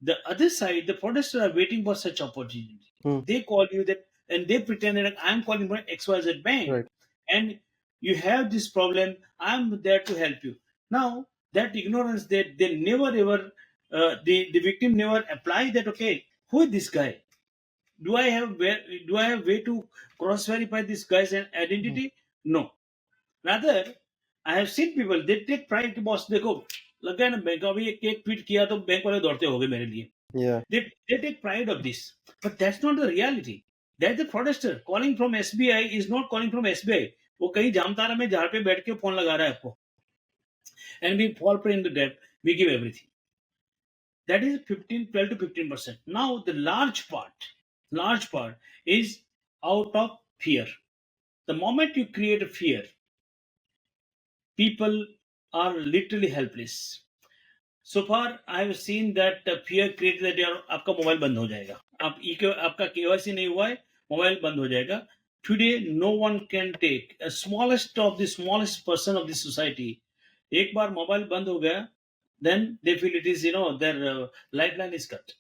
the other side, the protesters are waiting for such opportunity. Hmm. They call you that, and they pretend that I'm calling from XYZ bank, Right. and you have this problem. I'm there to help you. Now that ignorance, that they never ever, the victim never apply that. Okay, who is this guy? Do I have way to cross verify this guy's Hmm. identity? No. Rather, I have seen people they take pride कि boss देखो लगा है ना bank अभी एक tweet किया तो bank वाले दौड़ते हो गए मेरे लिए. Yeah. They take pride of this, but that's not the reality. That's the fraudster calling from SBI is not calling from SBI. वो कहीं जामतारा में झाड़ पे बैठ के फोन लगा रहा है आपको, and we fall prey into debt. We give everything. That is 12 to 15%. Now the large part is out of fear. The moment you create a fear, people are literally helpless. So far I have seen that fear created that यार आपका mobile बंद हो जाएगा, आप आपका KYC नहीं हुआ है, मोबाइल बंद हो जाएगा. Today no one can take a smallest of the smallest person of the society. एक बार मोबाइल बंद हो गया, then they feel it is their lifeline is cut.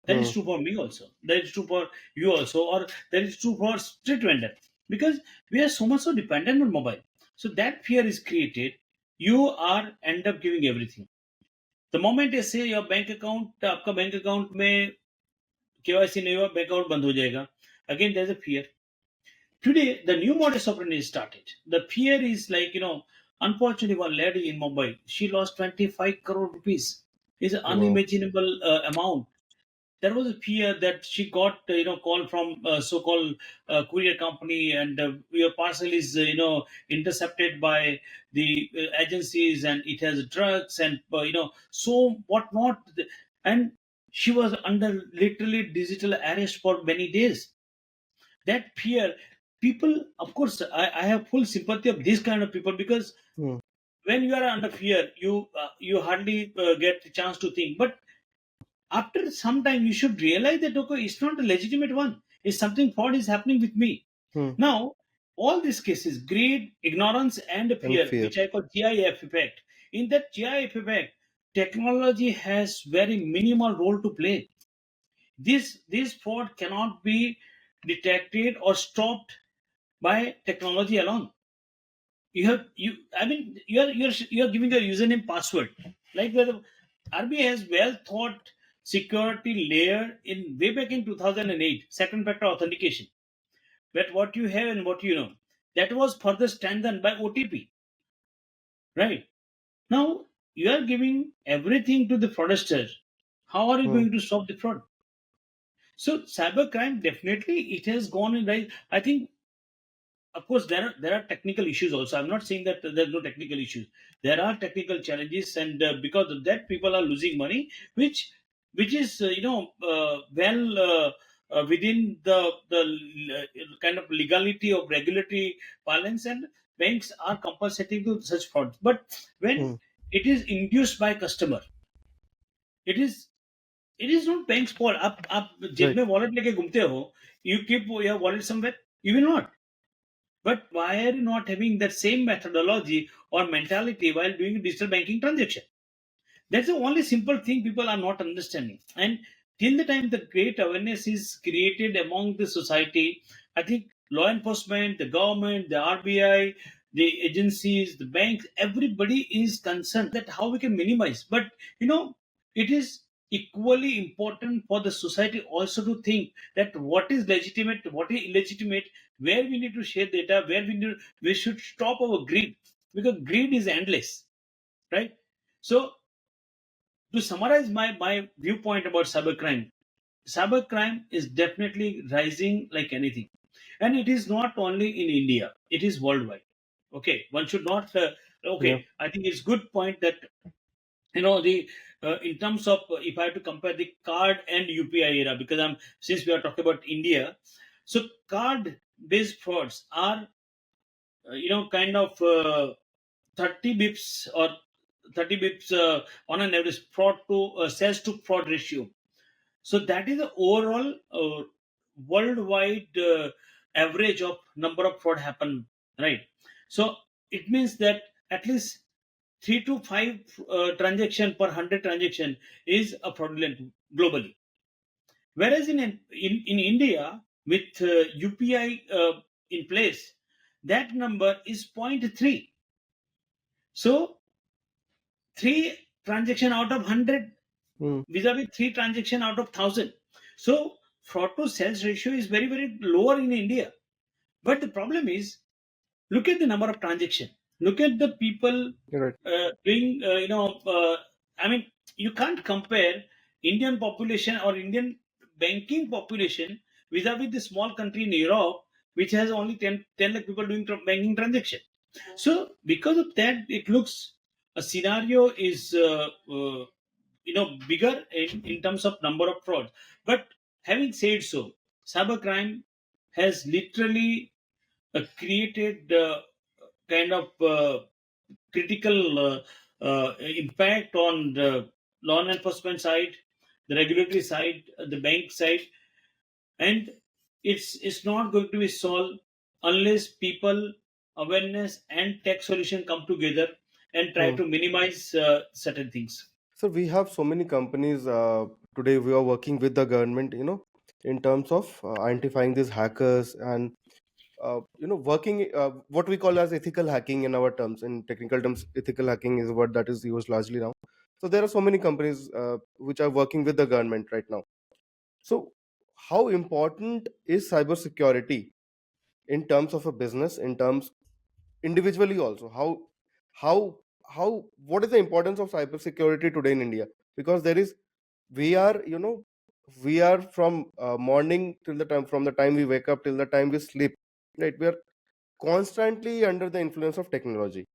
That Hmm. is true for me also. That is true for you also, or that is true for street vendor, because we are so much so dependent on mobile. So that fear is created. You are end up giving everything. The moment you say your bank account आपका bank account में KYC नहीं हुआ, bank account बंद हो जाएगा. Again, there's a fear. Today, the new modus operandi is started. The fear is like, unfortunately, one lady in Mumbai, she lost 25 crore rupees. It's an Wow. unimaginable amount. There was a fear that she got call from so-called courier company, and your parcel is intercepted by the agencies and it has drugs and so what not. And she was under literally digital arrest for many days. That fear, people, of course, I have full sympathy of this kind of people, because Hmm. when you are under fear, you hardly get the chance to think. But after some time you should realize that okay, it's not a legitimate one, it's something fraud is happening with me. Hmm. Now all these cases, greed, ignorance and And fear, fear. which I call GIF effect. In that GIF effect, technology has very minimal role to play. This fraud cannot be detected or stopped by technology alone. You're giving a username password, like the RBI has well thought security layer in way back in 2008, second factor authentication, that what you have and what you know, that was further strengthened by OTP. Right now you are giving everything to the fraudster. How are you Hmm. going to stop the fraud? So cybercrime, definitely it has gone in right. I think, of course, there are technical issues also. I'm not saying that there's no technical issues. There are technical challenges, and because of that people are losing money, which is well within the kind of legality of regulatory balance, and banks are compensating to such frauds. But when Hmm. it is induced by customer, it is it is not bank's fault. आप जेब Right. में wallet लेके घूमते हो, you keep your wallet somewhere, you will not. But why are you not having that same methodology or mentality while doing digital banking transaction? That's the only simple thing people are not understanding. And till the time the great awareness is created among the society, I think law enforcement, the government, the RBI, the agencies, the banks, everybody is concerned that how we can minimize. But it is equally important for the society also to think that what is legitimate, what is illegitimate, where we need to share data, where we should stop our greed, because greed is endless, right? So to summarize my viewpoint about cybercrime is definitely rising like anything, and it is not only in India; it is worldwide. Okay, one should not. Yeah. Okay, I think it's good point that the in terms of if I have to compare the card and UPI era, because I'm since we are talking about India, so card based frauds are kind of 30 bips or 30 bips on an average fraud to sales to fraud ratio. So that is the overall worldwide average of number of fraud happen, right? So it means that at least 3 to 5 transaction per 100 transaction is a fraudulent globally. Whereas in India with UPI in place, that number is zero point 0.3. So three transaction out of 100 Mm. vis-a-vis three transaction out of 1,000. So fraud to sales ratio is very, very lower in India. But the problem is, look at the number of transaction. Look at the people You're right. doing, I mean, you can't compare Indian population or Indian banking population vis-a-vis the small country in Europe, which has only 10 lakh people doing banking transaction. So because of that, it looks a scenario is bigger in terms of number of frauds. But having said so, cybercrime has literally created kind of critical impact on the law enforcement side, the regulatory side, the bank side, and it's not going to be solved unless people awareness and tech solution come together and try Mm. to minimize certain things. So we have so many companies today. We are working with the government, in terms of identifying these hackers and working what we call as ethical hacking in our terms. In technical terms, ethical hacking is what that is used largely now. So there are so many companies which are working with the government right now. So how important is cybersecurity in terms of a business, in terms individually also? How how what is the importance of cybersecurity today in India? Because there is we are we are from morning till the time, from the time we wake up till the time we sleep, right? We are constantly under the influence of technology,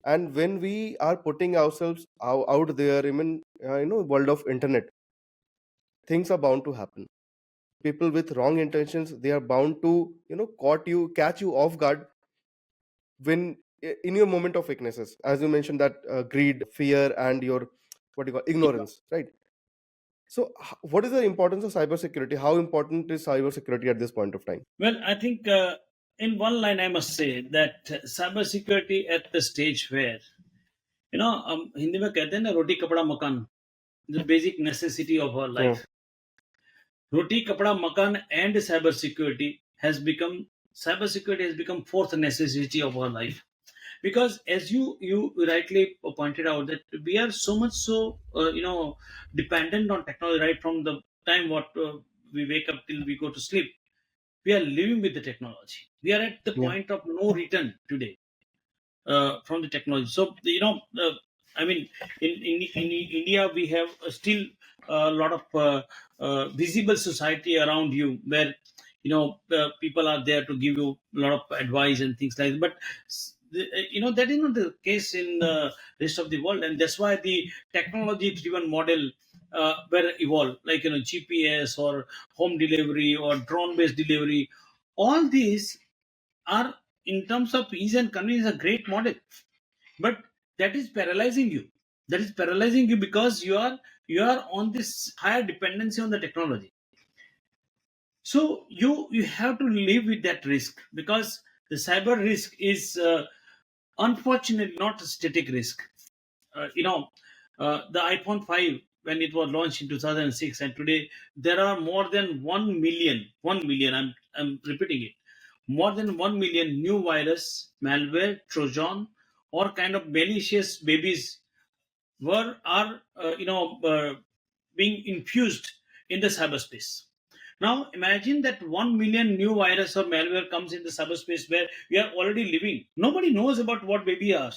and when we are putting ourselves out there, even world of internet, things are bound to happen. People with wrong intentions, they are bound to catch you off guard when in your moment of weaknesses, as you mentioned, that greed, fear, and your what you call ignorance, right? So what is the importance of cybersecurity? How important is cybersecurity at this point of time? Well, I think in one line I must say that cybersecurity at the stage where Hindi में कहते हैं ना रोटी कपड़ा मकान, the basic necessity of our Yeah. life. Roti, kapda, makan, and cybersecurity has become fourth necessity of our life. Because as you rightly pointed out that we are so much so dependent on technology right from the time what we wake up till we go to sleep. We are living with the technology. We are at the Yeah. point of no return today from the technology. So I mean, in India we have still a lot of visible society around you where people are there to give you a lot of advice and things like that. But that is not the case in the rest of the world, and that's why the technology-driven model were evolved, like GPS or home delivery or drone-based delivery. All these are in terms of ease and convenience a great model, but that is paralyzing you. That is paralyzing you because you are on this higher dependency on the technology. So you have to live with that risk, because the cyber risk is unfortunately not a static risk. The iPhone 5, when it was launched in 2006, and today there are more than 1 million, I'm repeating it, more than 1 million new virus, malware, Trojan, or kind of malicious babies were are being infused in the cyberspace. Now imagine that 1 million new virus or malware comes in the cyberspace where we are already living. Nobody knows about what baby are,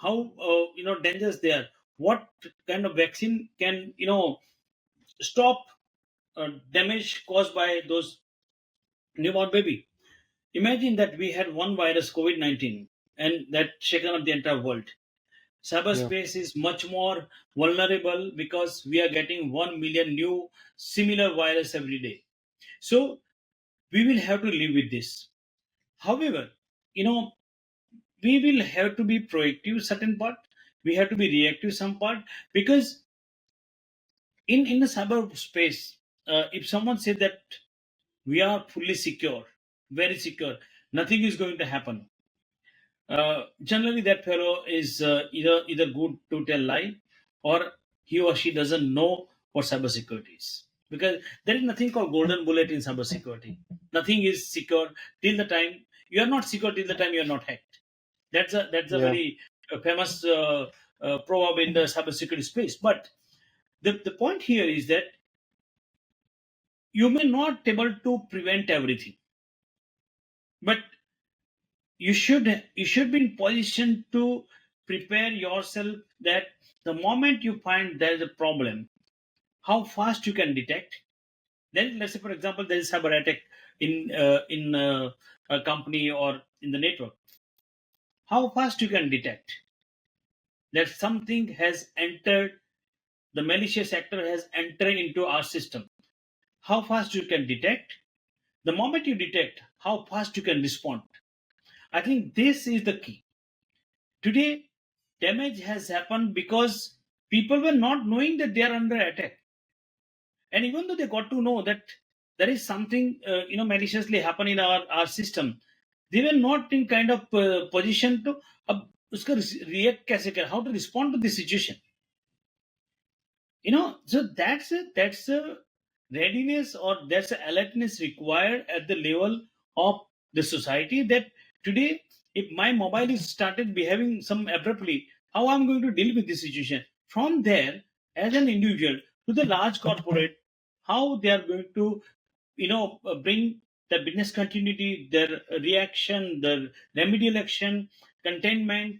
how dangerous they are, what kind of vaccine can stop damage caused by those newborn baby. Imagine that we had one virus, COVID 19, and that shaken up the entire world. Yeah. Cyberspace is much more vulnerable because we are getting 1 million new similar virus every day. So we will have to live with this. However, you know, we will have to be proactive certain part. We have to be reactive some part because in the cyberspace, if someone says that we are fully secure, very secure, nothing is going to happen. Generally, that fellow is either good to tell lie, or he or she doesn't know what cybersecurity is. Because there is nothing called golden bullet in cybersecurity. Nothing is secure till the time you are not secure till the time you are not hacked. That's a Yeah. very famous proverb in the cybersecurity space. But the point here is that you may not able to prevent everything, but you should be in position to prepare yourself that the moment you find there is a problem, how fast you can detect. Then let's say for example there is cyber attack in a company or in the network, how fast you can detect that something has entered, the malicious actor has entered into our system, how fast you can detect. The moment you detect, how fast you can respond. I think this is the key. Today, damage has happened because people were not knowing that they are under attack. And even though they got to know that there is something, maliciously happen in our system, they were not in kind of position to उसका react कैसे कर, how to respond to the situation. So that's a readiness, or that's a alertness required at the level of the society, that today if my mobile is started behaving some abruptly, how I'm going to deal with this situation. From there, as an individual to the large corporate, how they are going to bring the business continuity, their reaction, their remedial action, containment,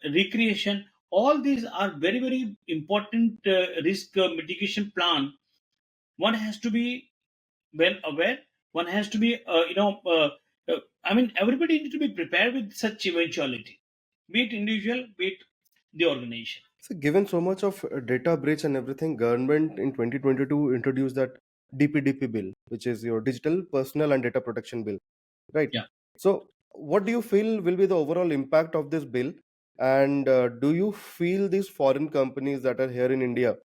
recreation. All these are very very important risk mitigation plan. One has to be well aware. One has to be everybody needs to be prepared with such eventuality, be it individual, be it the organization. So, given so much of data breach and everything, government in 2022 introduced that DPDP bill, which is your Digital Personal and Data Protection Bill, right? Yeah. So, what do you feel will be the overall impact of this bill? And do you feel these foreign companies that are here in India,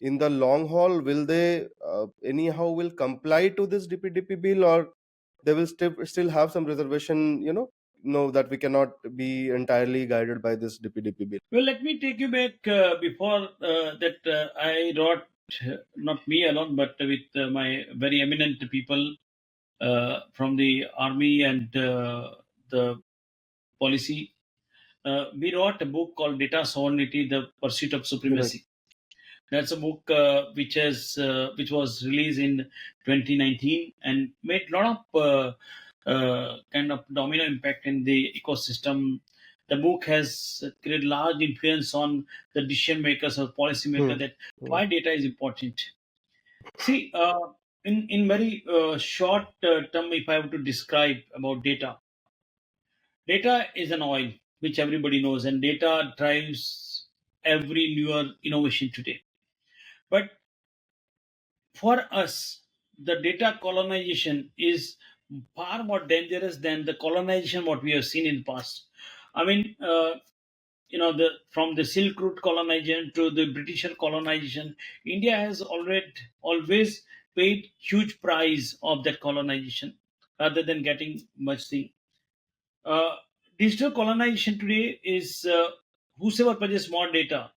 in the long haul, will they anyhow will comply to this DPDP bill, or they will still have some reservation? Know that we cannot be entirely guided by this DPDP bill. Well, let me take you back before that. I wrote, not me alone, but with my very eminent people from the army and the policy. We wrote a book called Data Sovereignty: The Pursuit of Right. Supremacy. That's a book which was released in 2019 and made a lot of kind of domino impact in the ecosystem. The book has created large influence on the decision makers or policymaker, Hmm. that Hmm. why data is important. See, in very short term, if I have to describe about data, data is an oil which everybody knows, and data drives every newer innovation today. But for us, the data colonization is far more dangerous than the colonization what we have seen in the past. I mean, the from the Silk Route colonization to the British colonization, India has already always paid huge price of that colonization rather than getting much thing. Uh, Digital colonization today is whosoever possesses more data,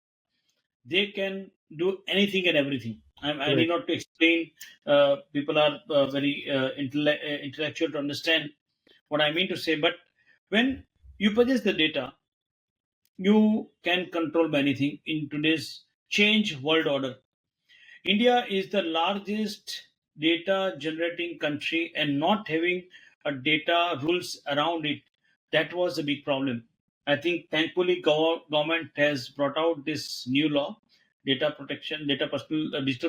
they can do anything and everything. I need Right. not to explain. People are very intellectual to understand. what I mean to say. But when you purchase the data, you can control many things in today's change world order. India is the largest data generating country, and not having a data rules around it, that was a big problem. I think thankfully government has brought out this new law, data protection, digital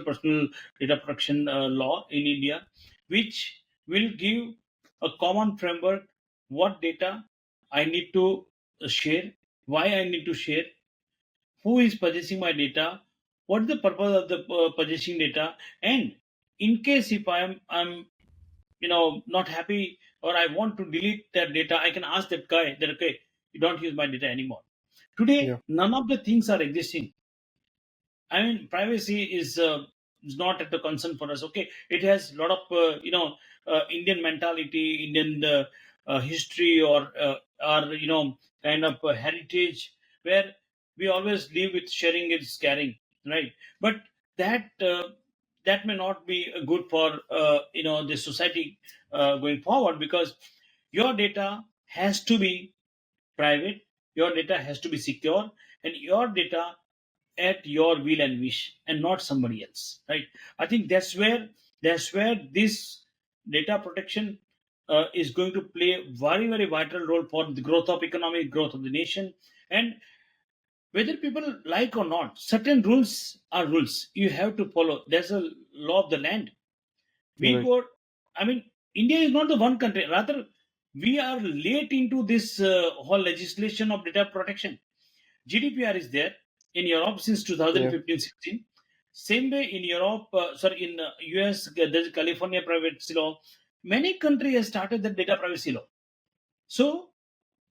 personal data protection law in India, which will give a common framework, what data I need to share, why I need to share, who is purchasing my data, what is the purpose of the purchasing data, and in case if I'm not happy, or I want to delete that data, I can ask that guy that, okay, you don't use my data anymore. Yeah. Today none of the things are existing. I mean, privacy is not at the concern for us. Okay, it has a lot of Indian mentality, Indian history, or kind of heritage, where we always live with sharing is caring, right? But that that may not be good for the society going forward, because your data has to be private, your data has to be secure, and your data at your will and wish, and not somebody else, right? I think that's where this data protection is going to play a very very vital role for the growth of economic growth of the nation. And whether people like or not, certain rules are rules you have to follow. There's a law of the land. we Right. go I mean, India is not the one country, rather we are late into this whole legislation of data protection. GDPR is there in Europe since Yeah. 2015-16. Same way in Europe, in US, there's California privacy law. Many countries have started the data privacy law. So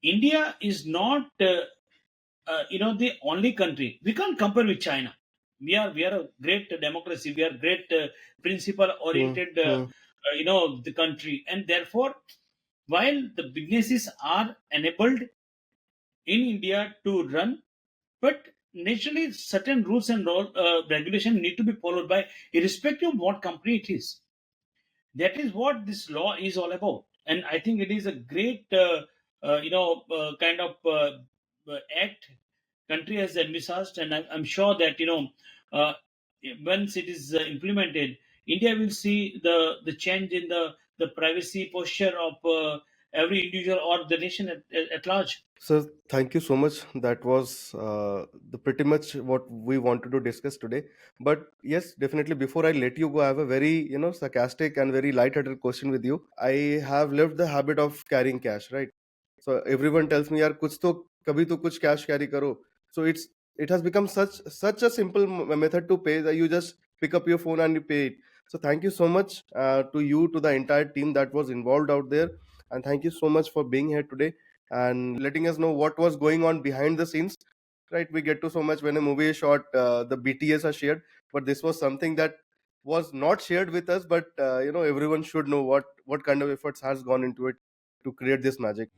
India is not, the only country. We can't compare with China. We are a great democracy. We are great principle Hmm. oriented, Hmm. the country, and therefore, while the businesses are enabled in India to run, but naturally, certain rules and regulation need to be followed by, irrespective of what company it is. That is what this law is all about, and I think it is a great, kind of act country has envisaged, and I'm sure that uh, once it is implemented, India will see the change in the privacy posture of every individual or the nation at large. So thank you so much. That was the pretty much what we wanted to discuss today. But yes, definitely. Before I let you go, I have a very sarcastic and very light-hearted question with you. I have lived the habit of carrying cash, right? So everyone tells me, "यार कुछ तो कभी तो कुछ cash carry करो." So it has become such a simple method to pay that you just pick up your phone and you pay it. So thank you so much to you, to the entire team that was involved out there, and thank you so much for being here today and letting us know what was going on behind the scenes. Right, we get to so much when a movie is shot, the BTS are shared, but this was something that was not shared with us. But everyone should know what kind of efforts has gone into it to create this magic.